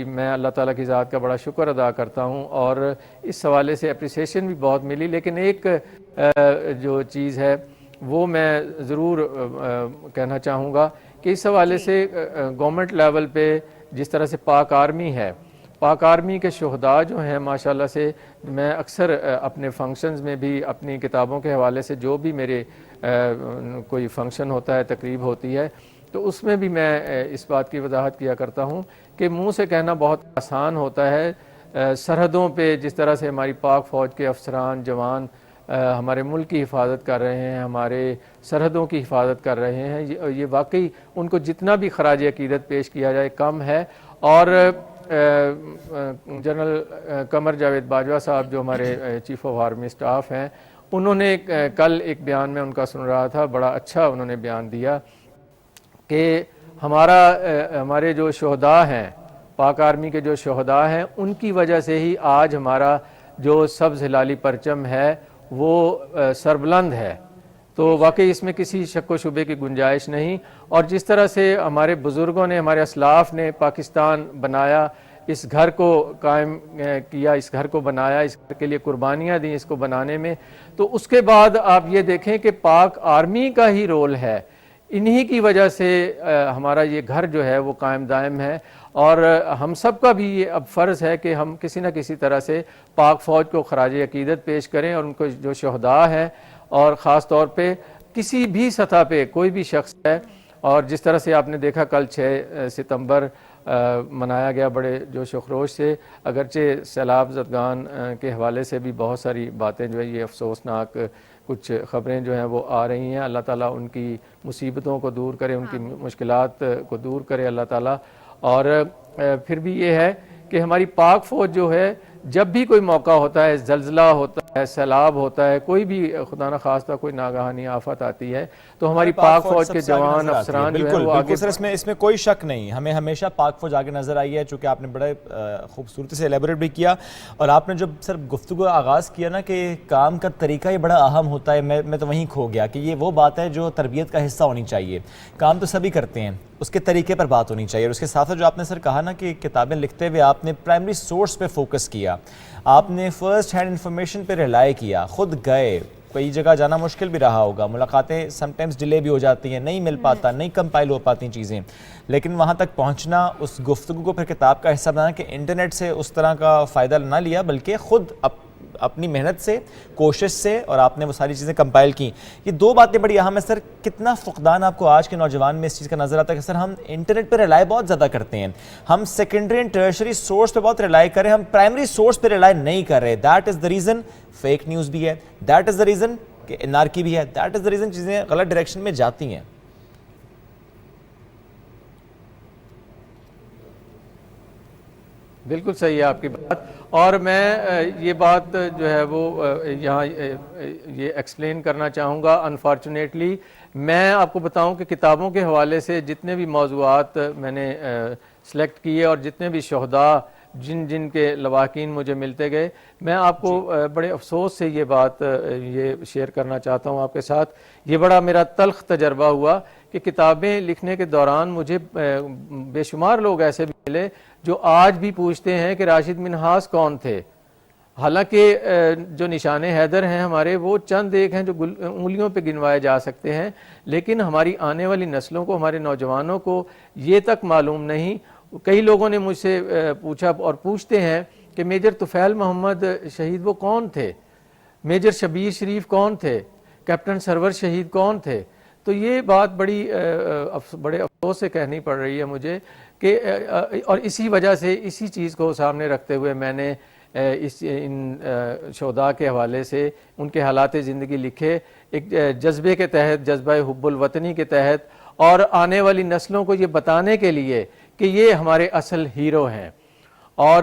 میں اللہ تعالیٰ کی ذات کا بڑا شکر ادا کرتا ہوں. اور اس حوالے سے اپریسیشن بھی بہت ملی. لیکن ایک جو چیز ہے وہ میں ضرور کہنا چاہوں گا کہ اس حوالے سے گورنمنٹ لیول پہ جس طرح سے پاک آرمی ہے، پاک آرمی کے شہداء جو ہیں ماشاءاللہ سے، میں اکثر اپنے فنکشنز میں بھی اپنی کتابوں کے حوالے سے جو بھی میرے کوئی فنکشن ہوتا ہے، تقریب ہوتی ہے، تو اس میں بھی میں اس بات کی وضاحت کیا کرتا ہوں کہ منہ سے کہنا بہت آسان ہوتا ہے. سرحدوں پہ جس طرح سے ہماری پاک فوج کے افسران، جوان ہمارے ملک کی حفاظت کر رہے ہیں، ہمارے سرحدوں کی حفاظت کر رہے ہیں، یہ واقعی ان کو جتنا بھی خراج عقیدت پیش کیا جائے کم ہے. اور جنرل قمر جاوید باجوہ صاحب جو ہمارے چیف آف آرمی اسٹاف ہیں، انہوں نے کل ایک بیان میں ان کا سن رہا تھا، بڑا اچھا انہوں نے بیان دیا کہ ہمارے جو شہداء ہیں، پاک آرمی کے جو شہداء ہیں، ان کی وجہ سے ہی آج ہمارا جو سبز ہلالی پرچم ہے وہ سربلند ہے. تو واقعی اس میں کسی شک و شبے کی گنجائش نہیں. اور جس طرح سے ہمارے بزرگوں نے، ہمارے اسلاف نے پاکستان بنایا، اس گھر کو قائم کیا، اس گھر کو بنایا، اس گھر کے لیے قربانیاں دیں اس کو بنانے میں، تو اس کے بعد آپ یہ دیکھیں کہ پاک آرمی کا ہی رول ہے. انہی کی وجہ سے ہمارا یہ گھر جو ہے وہ قائم دائم ہے. اور ہم سب کا بھی یہ اب فرض ہے کہ ہم کسی نہ کسی طرح سے پاک فوج کو خراج عقیدت پیش کریں، اور ان کو جو شہداء ہیں، اور خاص طور پہ کسی بھی سطح پہ کوئی بھی شخص ہے. اور جس طرح سے آپ نے دیکھا کل 6 ستمبر منایا گیا بڑے جوش و خروش سے، اگرچہ سیلاب زدگان کے حوالے سے بھی بہت ساری باتیں جو ہے یہ افسوسناک کچھ خبریں جو ہیں وہ آ رہی ہیں. اللہ تعالیٰ ان کی مصیبتوں کو دور کرے، ان کی مشکلات کو دور کرے اللہ تعالیٰ. اور پھر بھی یہ ہے کہ ہماری پاک فوج جو ہے جب بھی کوئی موقع ہوتا ہے، زلزلہ ہوتا ہے، سیلاب ہوتا ہے، کوئی بھی خدا نہ خواستہ کوئی ناگہانی آفت آتی ہے، تو ہماری پاک فوج کے جوان افسران جو ہیں وہ آگے. سر اس میں کوئی شک نہیں، ہمیں ہمیشہ پاک فوج آگے نظر آئی ہے، چونکہ آپ نے بڑے خوبصورتی سے ایلیبوریٹ بھی کیا. اور آپ نے جب سر گفتگو آغاز کیا نا کہ کام کا طریقہ یہ بڑا اہم ہوتا ہے، میں تو وہیں کھو گیا کہ یہ وہ بات ہے جو تربیت کا حصہ ہونی چاہیے. کام تو سبھی کرتے ہیں، اس کے طریقے پر بات ہونی چاہیے. اور اس کے ساتھ جو آپ نے سر کہا نا کہ کتابیں لکھتے ہوئے آپ نے پرائمری سورس پہ فوکس کیا، آپ نے فرسٹ ہینڈ انفارمیشن پہ ریلائی کیا، خود گئے. کئی جگہ جانا مشکل بھی رہا ہوگا، ملاقاتیں سم ٹائمز ڈیلے بھی ہو جاتی ہیں، نہیں مل پاتا، نہیں کمپائل ہو پاتی چیزیں، لیکن وہاں تک پہنچنا، اس گفتگو کو پھر کتاب کا حصہ بنانا کہ انٹرنیٹ سے اس طرح کا فائدہ نہ لیا بلکہ خود اپنی محنت سے، کوشش سے، اور آپ نے وہ ساری چیزیں کمپائل کی. یہ دو باتیں بڑی اہم ہیں. سر کتنا فقدان آپ کو آج کے نوجوان میں اس چیز کا نظر آتا ہے کہ سر ہم انٹرنیٹ پہ ریلائی بہت زیادہ کرتے ہیں، ہم سیکنڈری اینڈ ٹرشری سورس پہ بہت ریلائی کریں، ہم پرائمری سورس پہ ریلائی نہیں کر رہے. That is the reason fake news بھی ہے، دیٹ از دا ریزن کہ انارکی بھی ہے، دیٹ از دا ریزن چیزیں غلط ڈائریکشن میں جاتی ہیں. بالکل صحیح ہے آپ کی بات. اور میں یہ بات جو ہے وہ یہاں یہ ایکسپلین کرنا چاہوں گا. انفارچونیٹلی میں آپ کو بتاؤں کہ کتابوں کے حوالے سے جتنے بھی موضوعات میں نے سلیکٹ کیے اور جتنے بھی شہداء جن کے لواحقین مجھے ملتے گئے، میں آپ کو بڑے افسوس سے یہ بات یہ شیئر کرنا چاہتا ہوں آپ کے ساتھ. یہ بڑا میرا تلخ تجربہ ہوا کہ کتابیں لکھنے کے دوران مجھے بے شمار لوگ ایسے بھی ملے جو آج بھی پوچھتے ہیں کہ راشد منہاس کون تھے. حالانکہ جو نشان حیدر ہیں ہمارے وہ چند ایک ہیں جو انگلیوں پہ گنوائے جا سکتے ہیں، لیکن ہماری آنے والی نسلوں کو، ہمارے نوجوانوں کو یہ تک معلوم نہیں. کئی لوگوں نے مجھ سے پوچھا اور پوچھتے ہیں کہ میجر طفیل محمد شہید وہ کون تھے، میجر شبیر شریف کون تھے، کیپٹن سرور شہید کون تھے. تو یہ بات بڑے افسوس سے کہنی پڑ رہی ہے مجھے کہ اور اسی وجہ سے اسی چیز کو سامنے رکھتے ہوئے میں نے ان شہداء کے حوالے سے ان کے حالات زندگی لکھے، ایک جذبے کے تحت، جذبہ حب الوطنی کے تحت، اور آنے والی نسلوں کو یہ بتانے کے لیے کہ یہ ہمارے اصل ہیرو ہیں. اور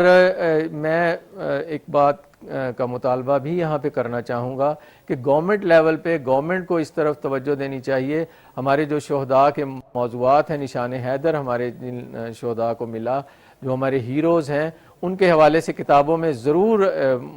میں ایک بات کا مطالبہ بھی یہاں پہ کرنا چاہوں گا کہ گورنمنٹ لیول پہ گورنمنٹ کو اس طرف توجہ دینی چاہیے. ہمارے جو شہداء کے موضوعات ہیں، نشان حیدر ہمارے جن شہداء کو ملا، جو ہمارے ہیروز ہیں، ان کے حوالے سے کتابوں میں ضرور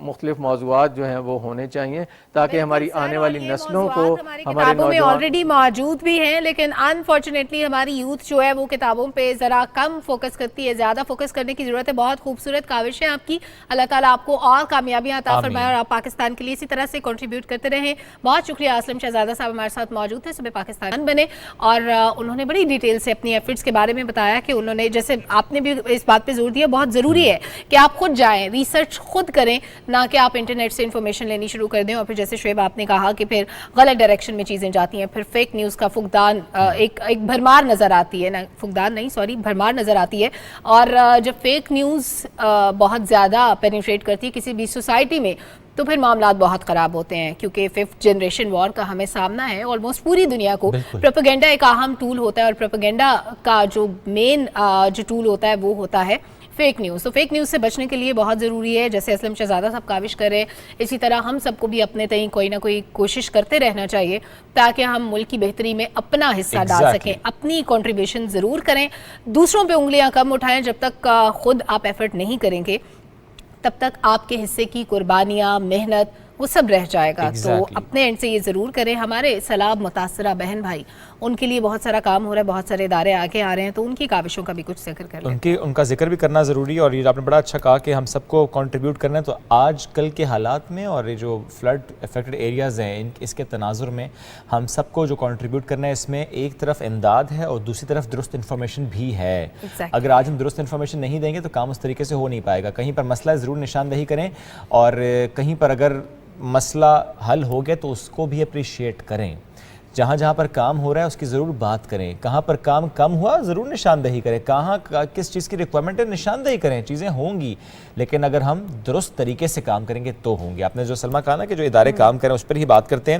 مختلف موضوعات جو ہیں وہ ہونے چاہیے تاکہ ہماری آنے والی نسلوں کو، ہمارے کتابوں میں آلریڈی موجود بھی ہیں، لیکن انفارچونیٹلی ہماری یوتھ جو ہے وہ کتابوں پہ ذرا کم فوکس کرتی ہے. زیادہ فوکس کرنے کی ضرورت ہے. بہت خوبصورت کاوش ہے آپ کی. اللہ تعالیٰ آپ کو اور کامیابیاں عطا فرمائے اور آپ پاکستان کے لیے اسی طرح سے کنٹریبیوٹ کرتے رہیں. بہت شکریہ. اسلم شہزادہ صاحب ہمارے ساتھ موجود تھے، صبح پاکستان بنے، اور انہوں نے بڑی ڈیٹیل سے اپنی ایفرٹس کے بارے میں بتایا کہ انہوں نے، جیسے آپ نے بھی اس بات پہ زور دیا، بہت ضروری ہے کہ آپ خود جائیں، ریسرچ خود کریں، نہ کہ آپ انٹرنیٹ سے انفارمیشن لینی شروع کر دیں اور پھر جیسے شعیب آپ نے کہا کہ پھر غلط ڈائریکشن میں چیزیں جاتی ہیں. پھر فیک نیوز کا فقدان، ایک بھرمار نظر آتی ہے، فقدان نہیں سوری بھرمار نظر آتی ہے. اور جب فیک نیوز بہت زیادہ پینیٹریٹ کرتی ہے کسی بھی سوسائٹی میں تو پھر معاملات بہت خراب ہوتے ہیں، کیونکہ 5th جنریشن وار کا ہمیں سامنا ہے. آلموسٹ پوری دنیا کو پروپیگنڈا ایک اہم ٹول ہوتا ہے، اور پروپیگنڈا کا جو مین جو ٹول ہوتا ہے وہ ہوتا ہے فیک نیوز. تو فیک نیوز سے بچنے کے لیے بہت ضروری ہے، جیسے اسلم شہزادہ صاحب کاوش کر رہے، اسی طرح ہم سب کو بھی اپنے تئیں کوئی نہ کوئی کوشش کرتے رہنا چاہیے تاکہ ہم ملک کی بہتری میں اپنا حصہ ڈال سکیں. اپنی کنٹریبیوشن ضرور کریں، دوسروں پہ انگلیاں کم اٹھائیں. جب تک خود آپ ایفرٹ نہیں کریں گے تب تک آپ کے حصے کی قربانیاں، محنت وہ سب رہ جائے گا. تو Exactly. اپنے اینڈ سے یہ ضرور کریں. ہمارے سیلاب متاثرہ بہن بھائی, ان کے لیے بہت سارا کام ہو رہا ہے, بہت سارے ادارے آگے آ رہے ہیں, تو ان کی کاوشوں کا بھی کچھ ذکر کر لیں. ان کا ذکر بھی کرنا ضروری ہے, اور یہ آپ نے بڑا اچھا کہا کہ ہم سب کو کنٹریبیوٹ کرنا ہے. تو آج کل کے حالات میں اور یہ جو فلڈ افیکٹڈ ایریاز ہیں اس کے تناظر میں ہم سب کو جو کنٹریبیوٹ کرنا ہے, اس میں ایک طرف امداد ہے اور دوسری طرف درست انفارمیشن بھی ہے. اگر آج ہم درست انفارمیشن نہیں دیں گے تو کام اس طریقے سے ہو نہیں پائے گا. کہیں پر مسئلہ ضرور نشاندہی کریں, اور کہیں پر اگر مسئلہ حل ہو گیا تو اس کو بھی اپریشیٹ کریں. جہاں جہاں پر کام ہو رہا ہے اس کی ضرور بات کریں. کہاں پر کام کم ہوا ضرور نشاندہی کریں. کہاں کس چیز کی ریکوائرمنٹ ہے نشاندہی کریں. چیزیں ہوں گی, لیکن اگر ہم درست طریقے سے کام کریں گے تو ہوں گے. آپ نے جو سلمہ کہا نا کہ جو ادارے کام کریں اس پر ہی بات کرتے ہیں.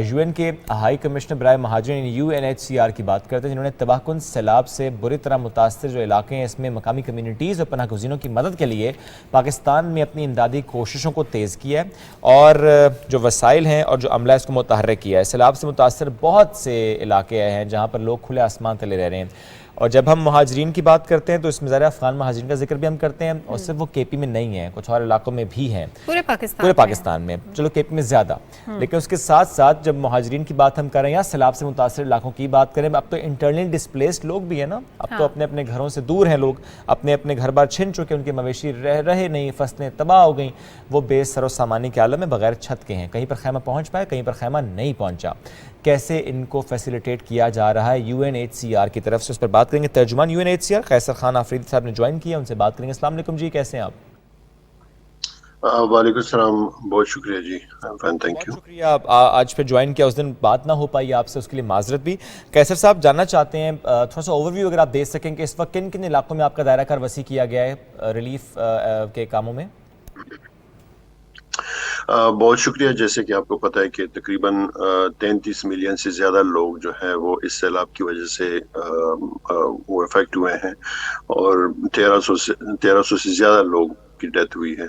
یو این کے ہائی کمشنر برائے مہاجرین UNHCR کی بات کرتے ہیں, جنہوں نے تباہ کن سیلاب سے بری طرح متاثر جو علاقے ہیں اس میں مقامی کمیونٹیز اور پناہ گزینوں کی مدد کے لیے پاکستان میں اپنی امدادی کوششوں کو تیز کیا ہے, اور جو وسائل ہیں اور جو عملہ اس کو متحرک کیا ہے. سیلاب سے متاثر بہت سے علاقے ہیں جہاں پر لوگ کھلے آسمان تلے رہ رہے ہیں. اور جب ہم مہاجرین کی بات کرتے ہیں تو اس میں ذرا افغان مہاجرین کا ذکر بھی ہم کرتے ہیں, اور صرف وہ KP میں نہیں ہیں, کچھ اور علاقوں میں بھی ہیں, پورے پاکستان میں. چلو KP میں زیادہ, لیکن اس کے ساتھ ساتھ جب مہاجرین کی بات ہم کریں یا سیلاب سے متاثر علاقوں کی بات کریں, اب تو انٹرنلی ڈسپلیسڈ لوگ بھی ہیں نا. اب تو اپنے اپنے گھروں سے دور ہیں لوگ, اپنے اپنے گھر بار چھن چکے, ان کے مویشی رہے نہیں, فصلیں تباہ ہو گئیں, وہ بے سر و سامانی کے عالم میں بغیر چھت کے ہیں. کہیں پر خیمہ پہنچ پائے, کہیں پر خیمہ نہیں پہنچا. کیسے ان کو فیسیلیٹیٹ کیا جا رہا ہے UNHCR کی طرف سے, اس پر بات کریں گے. ترجمان UNHCR قیصر خان آفریدی صاحب نے جوائن کیا, ان سے بات کریں گے. السلام علیکم جی, کیسے ہیں آپ؟ وعلیکم السلام, بہت شکریہ جی, تھینک یو. شکریہ, آپ آج پھر جوائن کیا. اس دن بات نہ ہو پائی آپ سے, اس کے لیے معذرت بھی. قیصر صاحب جاننا چاہتے ہیں تھوڑا سا اوور ویو اگر آپ دے سکیں کہ اس وقت کن کن علاقوں میں آپ کا دائرہ کار وسیع کیا گیا ہے ریلیف کے کاموں میں؟ بہت شکریہ. جیسے کہ آپ کو پتہ ہے کہ تقریباً 33 ملین سے زیادہ لوگ جو ہیں وہ اس سیلاب کی وجہ سے وہ افیکٹ ہوئے ہیں, اور 1300 سے زیادہ لوگ کی ڈیتھ ہوئی ہے.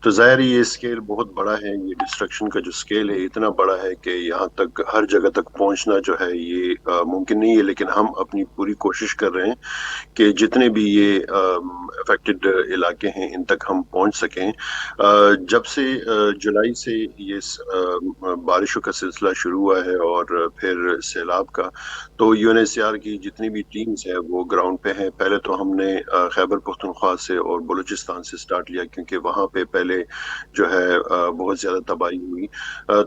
تو ظاہر یہ اسکیل بہت بڑا ہے. یہ ڈسٹرکشن کا جو اسکیل ہے اتنا بڑا ہے کہ یہاں تک ہر جگہ تک پہنچنا جو ہے یہ ممکن نہیں ہے, لیکن ہم اپنی پوری کوشش کر رہے ہیں کہ جتنے بھی یہ افیکٹڈ علاقے ہیں ان تک ہم پہنچ سکیں. جب سے جولائی سے یہ بارشوں کا سلسلہ شروع ہوا ہے اور پھر سیلاب کا, تو UNHCR کی جتنی بھی ٹیمز ہیں وہ گراؤنڈ پہ ہیں. پہلے تو ہم نے خیبر پختونخوا سے اور بلوچستان سے سٹارٹ لیا, کیونکہ وہاں پہ پہلے جو ہے بہت زیادہ تباہی ہوئی,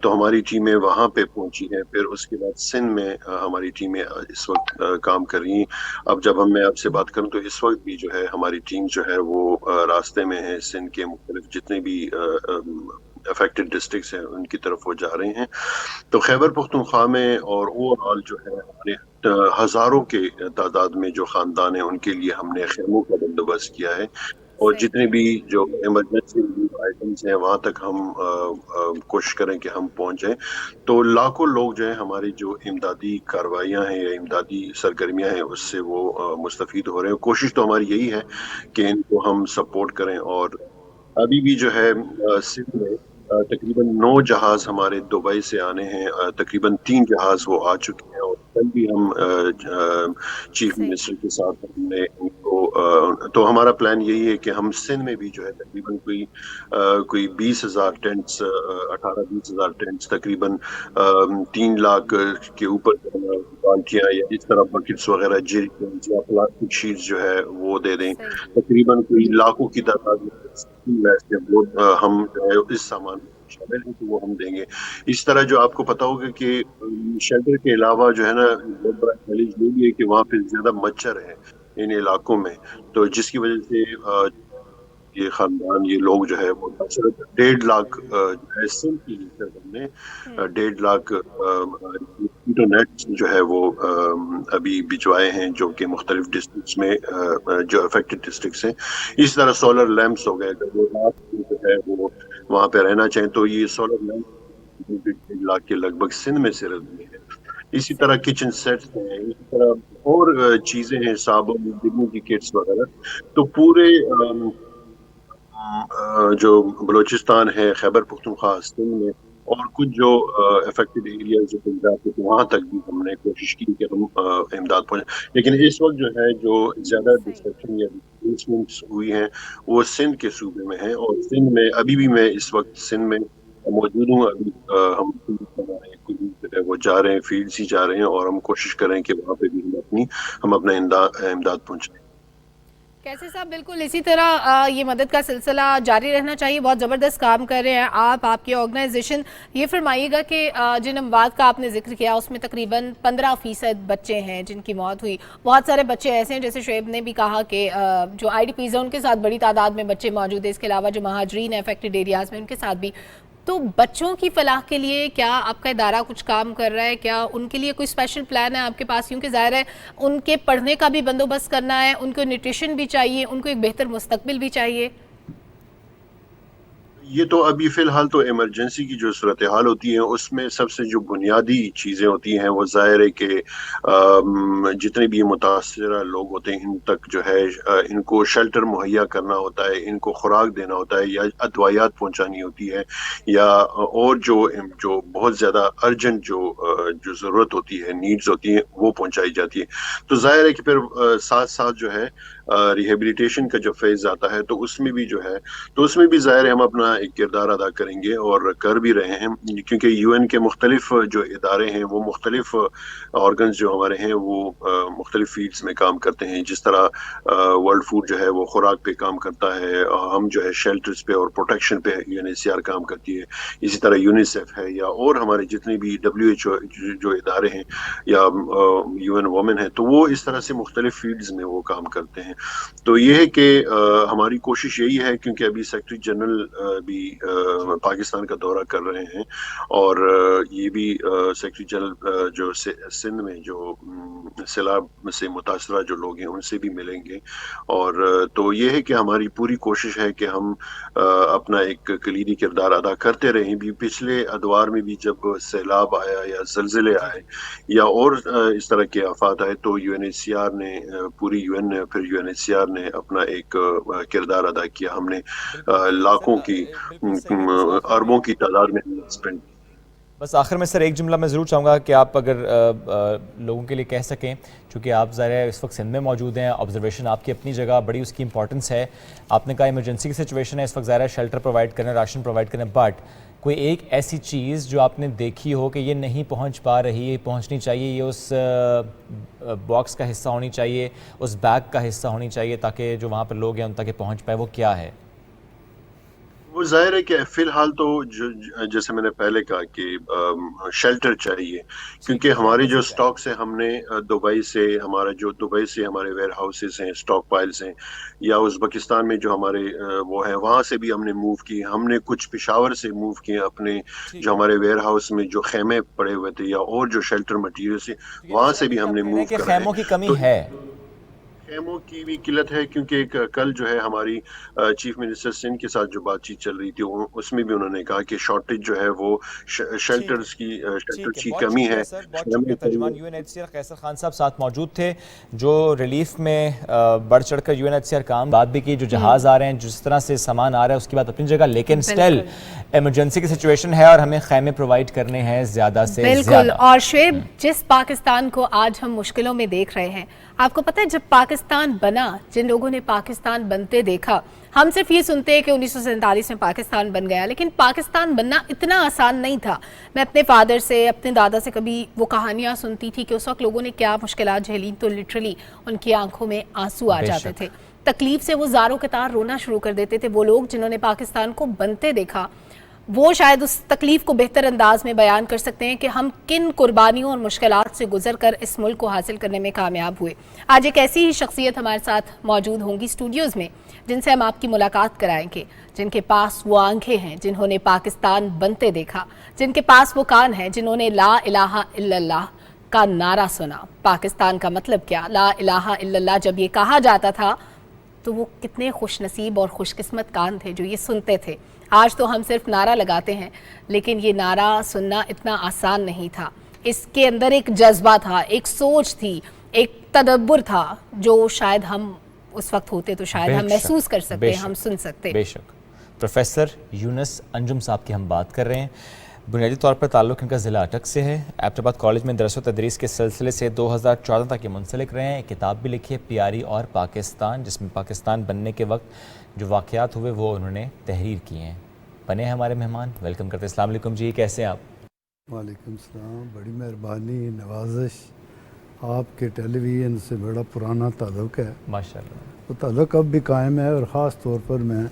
تو ہماری ٹیمیں وہاں پہ پہنچی ہیں. پھر اس کے بعد سندھ میں ہماری ٹیمیں اس وقت کام کر رہی ہیں. اب جب میں آپ سے بات کروں تو اس وقت بھی جو ہے ہماری ٹیم جو ہے وہ راستے میں ہے, سندھ کے مختلف جتنے بھی افیکٹڈ ڈسٹرکٹس ہیں ان کی طرف وہ جا رہے ہیں. تو خیبر پختونخوا میں اور اوور آل جو ہے ہمارے ہزاروں کے تعداد میں جو خاندان ہیں ان کے لیے ہم نے خیموں کا بندوبست کیا ہے, اور جتنے بھی جو ایمرجنسی آئٹمس ہیں وہاں تک ہم کوشش کریں کہ ہم پہنچیں. تو لاکھوں لوگ جو ہیں ہماری جو امدادی کاروائیاں ہیں یا امدادی سرگرمیاں ہیں اس سے وہ مستفید ہو رہے ہیں. کوشش تو ہماری یہی ہے کہ ان کو ہم سپورٹ کریں. اور ابھی بھی جو ہے سندھ میں تقریباً 9 جہاز ہمارے دبئی سے آنے ہیں, تقریباً 3 جہاز وہ آ چکے ہیں, اور کل بھی ہم چیف منسٹر کے ساتھ ہم نے ان کو, تو ہمارا پلان یہی ہے کہ ہم سندھ میں بھی جو ہے تقریباً کوئی 20,000 ٹینٹس 18-20,000 ٹینٹس تقریباً 3 لاکھ کے اوپر بالٹیاں یا اس طرح بکٹس وغیرہ جیریکنز یا پلاسٹک شیٹس جو ہے وہ دے دیں. تقریباً کوئی لاکھوں کی تعداد ہم جو ہے اس سامان شامل ہیں تو وہ ہم دیں گے. اس طرح جو آپ کو پتا ہوگا کہ شیلٹر کے علاوہ جو ہے نا بہت بڑا چیلنج یہ بھی ہے کہ وہاں پہ زیادہ مچھر ہے ان علاقوں میں, تو جس کی وجہ سے یہ خاندان یہ لوگ جو ہے وہ 1.5 لاکھ جو ہے سندھ کی ہم نے 1.5 لاکھ انٹرنیٹ جو ہے وہ ابھی بھجوائے ہیں جو کہ مختلف ڈسٹرکٹس میں جو افیکٹڈ ڈسٹرکٹس ہیں. اس طرح سولر لیمپس ہو گئے, اگر وہ رات جو ہے وہ وہاں پہ رہنا چاہیں تو یہ سولر لیمپ 1.5 لاکھ کے لگ بھگ سندھ میں صرف بھی ہے. اسی طرح کچن سیٹس ہیں, اسی طرح اور چیزیں ہیں, صابن ڈگنی کی کٹس وغیرہ. تو پورے جو بلوچستان ہے, خیبر پختونخوا, سندھ میں اور کچھ جو افیکٹڈ ایریاز جو پنجاب کے وہاں تک بھی ہم نے کوشش کی کہ ہم امداد پہنچیں. لیکن اس وقت جو ہے جو زیادہ ڈسٹرکشن یا ڈسپلیسمنٹس ہوئی ہیں وہ سندھ کے صوبے میں ہیں, اور سندھ میں ابھی بھی میں اس وقت سندھ میں موجود ہوں. ابھی ہم وہ جا رہے ہیں، فیلڈز ہی جا رہے ہیں، اور ہم کوشش کریں کہ وہاں پہ بھی ہم اپنا امداد پہنچائیں. کیسے صاحب بالکل اسی طرح یہ مدد کا سلسلہ جاری رہنا چاہیے. بہت زبردست کام کر رہے ہیں آپ کی آرگنائزیشن. یہ فرمائیے گا کہ جن اموات کا آپ نے ذکر کیا اس میں تقریباً 15% بچے ہیں جن کی موت ہوئی. بہت سارے بچے ایسے ہیں جیسے شعیب نے بھی کہا کہ جو IDPs ہیں ان کے ساتھ بڑی تعداد میں بچے موجود ہیں. اس کے علاوہ جو مہاجرین ہیں افیکٹڈ ایریاز میں ان کے ساتھ بھی. تو بچوں کی فلاح کے لیے کیا آپ کا ادارہ کچھ کام کر رہا ہے؟ کیا ان کے لیے کوئی اسپیشل پلان ہے آپ کے پاس؟ کیونکہ ظاہر ہے ان کے پڑھنے کا بھی بندوبست کرنا ہے، ان کو نیوٹریشن بھی چاہیے، ان کو ایک بہتر مستقبل بھی چاہیے. یہ تو ابھی فی الحال تو ایمرجنسی کی جو صورتحال ہوتی ہے اس میں سب سے جو بنیادی چیزیں ہوتی ہیں وہ ظاہر ہے کہ جتنے بھی متاثرہ لوگ ہوتے ہیں ان تک جو ہے ان کو شیلٹر مہیا کرنا ہوتا ہے، ان کو خوراک دینا ہوتا ہے، یا ادویات پہنچانی ہوتی ہے، یا اور جو بہت زیادہ ارجنٹ جو ضرورت ہوتی ہے، نیڈز ہوتی ہیں وہ پہنچائی جاتی ہے. تو ظاہر ہے کہ پھر ساتھ ساتھ جو ہے ریہیبلیٹیشن کا جو فیز آتا ہے تو اس میں بھی جو ہے تو اس میں بھی ظاہر ہے ہم اپنا ایک کردار ادا کریں گے اور کر بھی رہے ہیں، کیونکہ UN کے مختلف جو ادارے ہیں وہ مختلف آرگنز جو ہمارے ہیں وہ مختلف فیلڈز میں کام کرتے ہیں. جس طرح ورلڈ فوڈ جو ہے وہ خوراک پہ کام کرتا ہے، ہم جو ہے شیلٹرز پہ اور پروٹیکشن پہ UNHCR کام کرتی ہے، اسی طرح یونیسیف ہے یا اور ہمارے جتنے بھی WHO جو ادارے ہیں یا UN وومن ہے، تو وہ اس طرح سے مختلف فیلڈز میں وہ کام کرتے ہیں. تو یہ ہے کہ ہماری کوشش یہی ہے، کیونکہ ابھی سیکرٹری جنرل بھی پاکستان کا دورہ کر رہے ہیں اور یہ بھی سیکرٹری جنرل جو سندھ میں جو سیلاب سے متاثرہ جو لوگ ہیں ان سے بھی ملیں گے. اور تو یہ ہے کہ ہماری پوری کوشش ہے کہ ہم اپنا ایک کلیدی کردار ادا کرتے رہیں. بھی پچھلے ادوار میں بھی جب سیلاب آیا یا زلزلے آئے یا اور اس طرح کے آفات آئے تو UNHCR نے پوری UN نے پھر UNHCR نے اپنا ایک کردار ادا کیا. ہم نے لاکھوں کی اربوں کی تعداد میں اسپینڈ. بس آخر میں سر ایک جملہ میں ضرور چاہوں گا کہ آپ اگر لوگوں کے لیے کہہ سکیں، چونکہ آپ ظاہر اس وقت سندھ میں موجود ہیں، آبزرویشن آپ کی اپنی جگہ بڑی اس کی امپورٹنس ہے. آپ نے کہا ایمرجنسی کی سچویشن ہے اس وقت، ظاہر شیلٹر پرووائڈ کرنا، راشن پرووائڈ کرنا، بٹ کوئی ایک ایسی چیز جو آپ نے دیکھی ہو کہ یہ نہیں پہنچ پا رہی، یہ پہنچنی چاہیے، یہ اس باکس کا حصہ ہونی چاہیے، اس بیگ کا حصہ ہونی چاہیے تاکہ جو وہاں پر لوگ ہیں ان تک پہنچ پائے، وہ کیا ہے؟ وہ ظاہر ہے کہ فی الحال تو جیسے میں نے پہلے کہا کہ شیلٹر چاہیے، کیونکہ ہماری جو سٹاکس ہیں ہم نے دبئی سے ہمارے ویئر ہاؤسز ہیں، سٹاک پائلز ہیں، یا ازبکستان میں جو ہمارے وہ ہیں وہاں سے بھی ہم نے موو کی. ہم نے کچھ پشاور سے موو کیے اپنے جو ہمارے ویئر ہاؤس میں جو خیمے پڑے ہوئے تھے یا اور جو شیلٹر مٹیریل سے وہاں سے بھی ہم نے موو کیا. خیموں کی کمی ہے، خیموں کی بھی قلت ہے، کیونکہ کل جو ہے ہماری چیف منسٹر سندھ کے ساتھ جو بات چیت چل رہی تھی اس میں بھی انہوں نے کہا کہ شارٹیج جو ہے وہ شیلٹرز کی کمی ہے. ترجمان UNHCR قیصر خان صاحب ساتھ موجود تھے جو ریلیف میں بڑھ چڑھ کر UNHCR کام بات بھی کی. جو جہاز آ رہے ہیں، جس طرح سے سامان آ رہا ہے اس کی بات اپنی جگہ، لیکن سٹل ایمرجنسی کی سچویشن ہے اور ہمیں خیمے پرووائڈ کرنے ہیں زیادہ سے زیادہ. بالکل. اور شعیب، جس پاکستان کو آج ہم مشکلوں میں دیکھ رہے ہیں، آپ کو پتہ ہے جب پاکستان بنا، جن لوگوں نے پاکستان بنتے دیکھا، ہم صرف یہ سنتے ہیں کہ 1947 میں پاکستان بن گیا، لیکن پاکستان بننا اتنا آسان نہیں تھا. میں اپنے فادر سے، اپنے دادا سے کبھی وہ کہانیاں سنتی تھی کہ اس وقت لوگوں نے کیا مشکلات جھیلی، تو لٹرلی ان کی آنکھوں میں آنسو آ جاتے تھے. تکلیف سے وہ زاروں کے تار رونا شروع کر دیتے تھے. وہ لوگ جنہوں نے پاکستان کو بنتے دیکھا وہ شاید اس تکلیف کو بہتر انداز میں بیان کر سکتے ہیں کہ ہم کن قربانیوں اور مشکلات سے گزر کر اس ملک کو حاصل کرنے میں کامیاب ہوئے. آج ایک ایسی ہی شخصیت ہمارے ساتھ موجود ہوں گی اسٹوڈیوز میں جن سے ہم آپ کی ملاقات کرائیں گے، جن کے پاس وہ آنکھیں ہیں جنہوں نے پاکستان بنتے دیکھا، جن کے پاس وہ کان ہیں جنہوں نے لا الہ الا اللہ کا نعرہ سنا. پاکستان کا مطلب کیا، لا الہ الا اللہ جب یہ کہا جاتا تھا تو وہ کتنے خوش نصیب اور خوش قسمت کان تھے جو یہ سنتے تھے. آج تو ہم صرف نعرہ لگاتے ہیں، لیکن یہ نعرہ سننا اتنا آسان نہیں تھا. اس کے اندر ایک جذبہ تھا، ایک سوچ تھی، ایک تدبر تھا جو شاید ہم اس وقت ہوتے تو شاید ہم محسوس کر سکتے، ہم سن سکتے. بے شک. پروفیسر یونس انجم صاحب کی ہم بات کر رہے ہیں. بنیادی طور پر تعلق ان کا ضلع اٹک سے ہے. ایبٹ آباد کالج میں درس و تدریس کے سلسلے سے 2014 تک یہ منسلک رہے ہیں. ایک کتاب بھی لکھی ہے پیاری اور پاکستان، جس میں پاکستان بننے کے وقت جو واقعات ہوئے وہ انہوں نے تحریر کیے ہیں. بنے ہیں ہمارے مہمان. ویلکم کرتے ہیں. السلام علیکم جی, کیسے ہیں آپ؟ وعلیکم السلام. بڑی مہربانی, نوازش. آپ کے ٹیلی ویژن سے بڑا پرانا تعلق ہے ماشاءاللہ. وہ تعلق اب بھی قائم ہے, اور خاص طور پر میں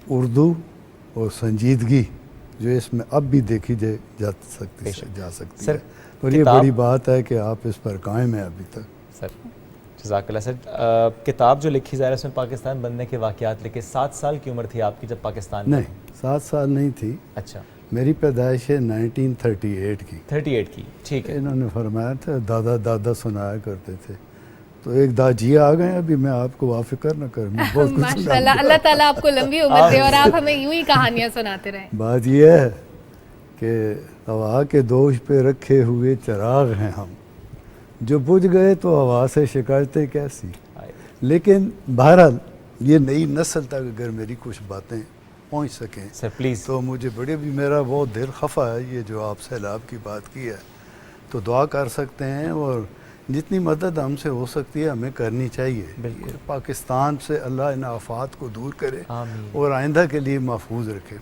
اردو اور سنجیدگی جو اس میں اب بھی دیکھی جا سکتی ہے, اور یہ بڑی بات ہے کہ آپ اس پر قائم ہیں ابھی تک. سر جزاک اللہ. سر کتاب جو لکھی ظاہر ہے اس میں پاکستان بننے کے واقعات لکھے. 7 سال کی عمر تھی آپ کی جب پاکستان؟ نہیں, 7 سال نہیں تھی. اچھا. میری پیدائش ہے 1938 کی. 38 کی, ٹھیک ہے. انہوں نے فرمایا تھا دادا سنایا کرتے تھے, تو ایک داجی آ گئے ابھی, میں آپ کو وافقر نہ کروں. ماشاءاللہ, اللہ تعالیٰ آپ کو لمبی عمر دے اور آپ ہمیں یوں ہی کہانیاں سناتے رہیں. بات یہ ہے کہ ہوا کے دوش پہ رکھے ہوئے چراغ ہیں ہم, جو بجھ گئے تو ہوا سے شکایتیں کیسی. لیکن بہرحال یہ نئی نسل تک اگر میری کچھ باتیں پہنچ سکیں سر پلیز, تو مجھے بھی میرا بہت دل خفا ہے. یہ جو آپ سیلاب کی بات کی ہے تو دعا کر سکتے ہیں, اور جتنی مدد ہم سے ہو سکتی ہے ہمیں کرنی چاہیے. بالکل. پاکستان سے اللہ ان آفات کو دور کرے اور آئندہ کے لیے محفوظ رکھے.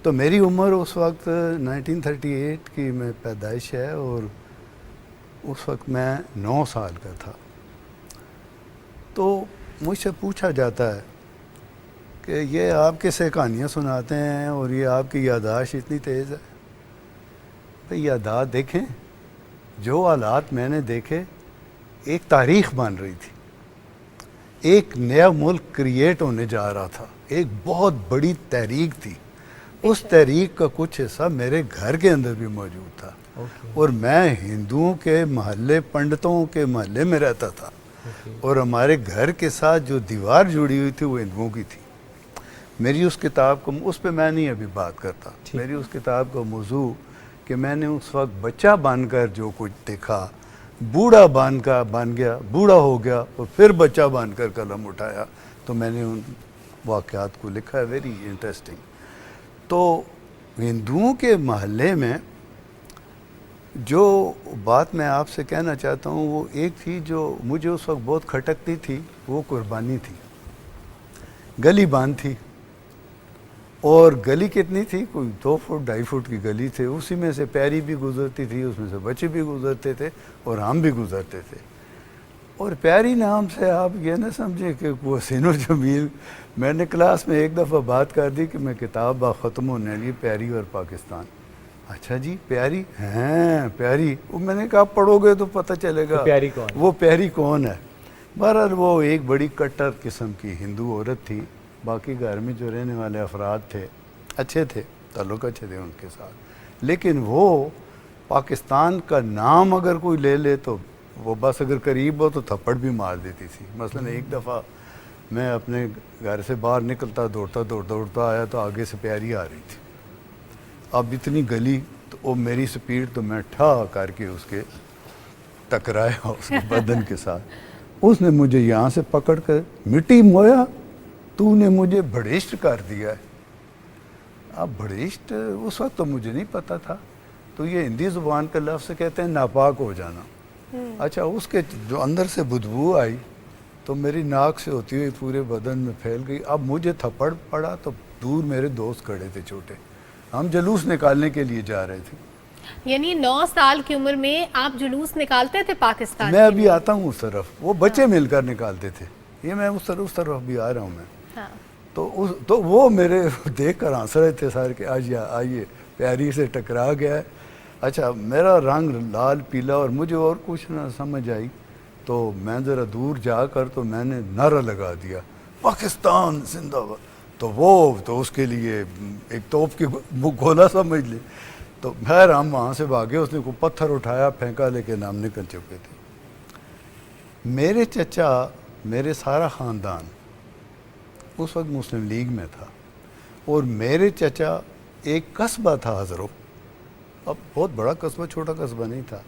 تو میری عمر اس وقت 1938 کی میں پیدائش ہے, اور اس وقت میں 9 سال کا تھا. تو مجھ سے پوچھا جاتا ہے کہ یہ آپ کیسے کہانیاں سناتے ہیں اور یہ آپ کی یادداشت اتنی تیز ہے. بھئی یادداشت دیکھیں, جو حالات میں نے دیکھے, ایک تاریخ بن رہی تھی, ایک نیا ملک کریٹ ہونے جا رہا تھا, ایک بہت بڑی تحریک تھی. اس تحریک کا کچھ حصہ میرے گھر کے اندر بھی موجود تھا, اور میں ہندوؤں کے محلے, پنڈتوں کے محلے میں رہتا تھا, اور ہمارے گھر کے ساتھ جو دیوار جڑی ہوئی تھی وہ ہندوؤں کی تھی. میری اس کتاب کو, اس پہ میں نہیں ابھی بات کرتا, میری اس کتاب کا موضوع کہ میں نے اس وقت بچہ بن کر جو کچھ دیکھا, بوڑھا بن گیا, بوڑھا ہو گیا, اور پھر بچہ بن کر قلم اٹھایا, تو میں نے ان واقعات کو لکھا ہے. Very interesting. تو ہندوؤں کے محلے میں جو بات میں آپ سے کہنا چاہتا ہوں وہ ایک تھی جو مجھے اس وقت بہت کھٹکتی تھی, وہ قربانی تھی. گلی باندھ تھی, اور گلی کتنی تھی, کوئی 2 فٹ 2.5 فٹ کی گلی تھی. اسی میں سے پیاری بھی گزرتی تھی, اس میں سے بچے بھی گزرتے تھے, اور ہم بھی گزرتے تھے. اور پیاری نام سے آپ یہ نہ سمجھیں کہ وہ حسین و جمیل. میں نے کلاس میں ایک دفعہ بات کر دی کہ میں کتاب ختم ہونے لی, پیاری اور پاکستان. اچھا جی پیاری ہیں, پیاری. وہ میں نے کہا پڑھو گے تو پتہ چلے گا وہ پیاری کون ہے. بہرحال وہ ایک بڑی کٹر قسم کی ہندو عورت تھی. باقی گھر میں جو رہنے والے افراد تھے اچھے تھے, تعلق اچھے تھے ان کے ساتھ, لیکن وہ پاکستان کا نام اگر کوئی لے لے تو وہ بس اگر قریب ہو تو تھپڑ بھی مار دیتی تھی. مثلا ایک دفعہ میں اپنے گھر سے باہر نکلتا, دوڑتا آیا تو آگے سے پیاری آ رہی تھی. اب اتنی گلی, تو وہ میری سپیڈ, تو میں ٹھا کر کے اس کے ٹکرایا اس کے بدن کے ساتھ. اس نے مجھے یہاں سے پکڑ کر مٹی مویا, تو نے مجھے بھڑیشٹ کر دیا ہے. اب بھڑیشٹ اس وقت تو مجھے نہیں پتا تھا, تو یہ ہندی زبان کا لفظ کہتے ہیں ناپاک ہو جانا. اچھا, اس کے جو اندر سے بدبو آئی تو میری ناک سے ہوتی ہوئی پورے بدن میں پھیل گئی. اب مجھے تھپڑ پڑا تو دور میرے دوست کھڑے تھے چھوٹے, ہم جلوس نکالنے کے لیے جا رہے تھے. یعنی 9 سال کی عمر میں آپ جلوس نکالتے تھے پاکستان؟ میں ابھی آتا ہوں اس طرف, وہ بچے مل کر نکالتے تھے, یہ میں اس طرف بھی آ رہا ہوں میں. تو وہ میرے دیکھ کر ہنس رہے تھے سارے کہ آئیے پیاری سے ٹکرا گیا ہے. اچھا, میرا رنگ لال پیلا, اور مجھے اور کچھ نہ سمجھ آئی, تو میں ذرا دور جا کر تو میں نے نعرہ لگا دیا پاکستان زندہ باد. تو وہ تو اس کے لیے ایک توپ کی گولا سمجھ لے. تو خیر ہم وہاں سے بھاگے, اس نے کوئی پتھر اٹھایا پھینکا, لیکن ہم نکل چکے تھے. میرے چچا, میرے سارا خاندان اس وقت مسلم لیگ میں تھا, اور میرے چچا ایک قصبہ تھا ہزرو, اب بہت بڑا قصبہ, چھوٹا قصبہ نہیں تھا.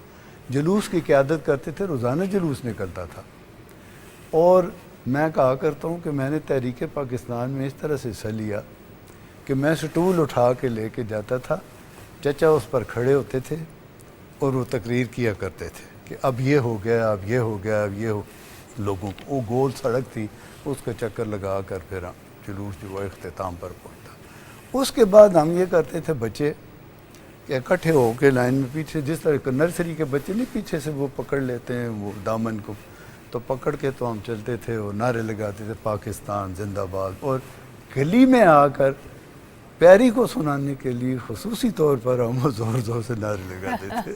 جلوس کی قیادت کرتے تھے, روزانہ جلوس نکلتا تھا. اور میں کہا کرتا ہوں کہ میں نے تحریک پاکستان میں اس طرح سے حصہ لیا کہ میں سٹول اٹھا کے لے کے جاتا تھا, چچا اس پر کھڑے ہوتے تھے اور وہ تقریر کیا کرتے تھے کہ اب یہ ہو گیا, اب یہ ہو گیا, اب یہ ہو. لوگوں کو وہ گول سڑک تھی, اس کا چکر لگا کر پھر جلوس جو وہ اختتام پر پہنچتا. اس کے بعد ہم یہ کرتے تھے بچے کہ اکٹھے ہو کے لائن میں پیچھے، جس طرح نرسری کے بچے نہیں پیچھے سے وہ پکڑ لیتے ہیں وہ دامن کو، تو پکڑ کے تو ہم چلتے تھے اور نعرے لگاتے تھے پاکستان زندہ باد، اور گلی میں آ کر پیاری کو سنانے کے لیے خصوصی طور پر ہم زور زور سے نعرے لگاتے تھے.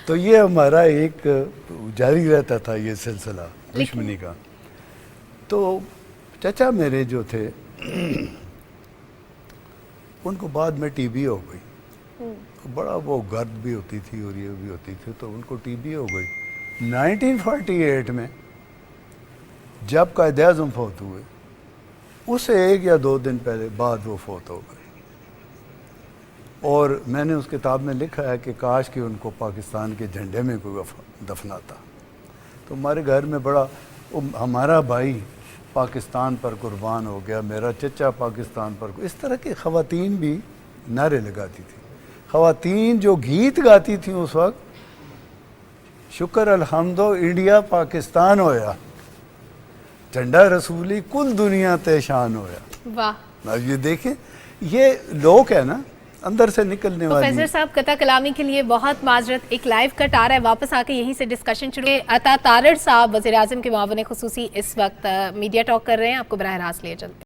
تو یہ ہمارا ایک جاری رہتا تھا یہ سلسلہ دشمنی کا. تو چچا میرے جو تھے ان کو بعد میں ٹی بی ہو گئی، بڑا وہ گرد بھی ہوتی تھی اور یہ بھی ہوتی تھی، تو ان کو ٹی بی ہو گئی. 1948 میں جب قائد اعظم فوت ہوئے اسے 1 یا 2 دن پہلے بعد وہ فوت ہو گئے. اور میں نے اس کتاب میں لکھا ہے کہ کاش کہ ان کو پاکستان کے جھنڈے میں کوئی دفناتا. تو ہمارے گھر میں بڑا ہمارا بھائی پاکستان پر قربان ہو گیا، میرا چچا پاکستان پر، اس طرح کی خواتین بھی نعرے لگاتی تھی. خواتین جو گیت گاتی تھیں اس وقت، شکر الحمدو انڈیا پاکستان ہویا، جھنڈا رسولی کل دنیا تے شان ہویا. واہ، اب یہ دیکھیں یہ لوگ ہے نا اندر سے نکلنے والی. پروفیسر صاحب قطع کلامی کے لیے بہت معذرت، ایک لائیو کٹ آ رہا ہے، واپس آ کے یہیں سے ڈسکشن شروع. عطا تارڑ صاحب وزیر اعظم کے معاون خصوصی اس وقت میڈیا ٹاک کر رہے ہیں، آپ کو براہ راست لیے چلتے ہیں.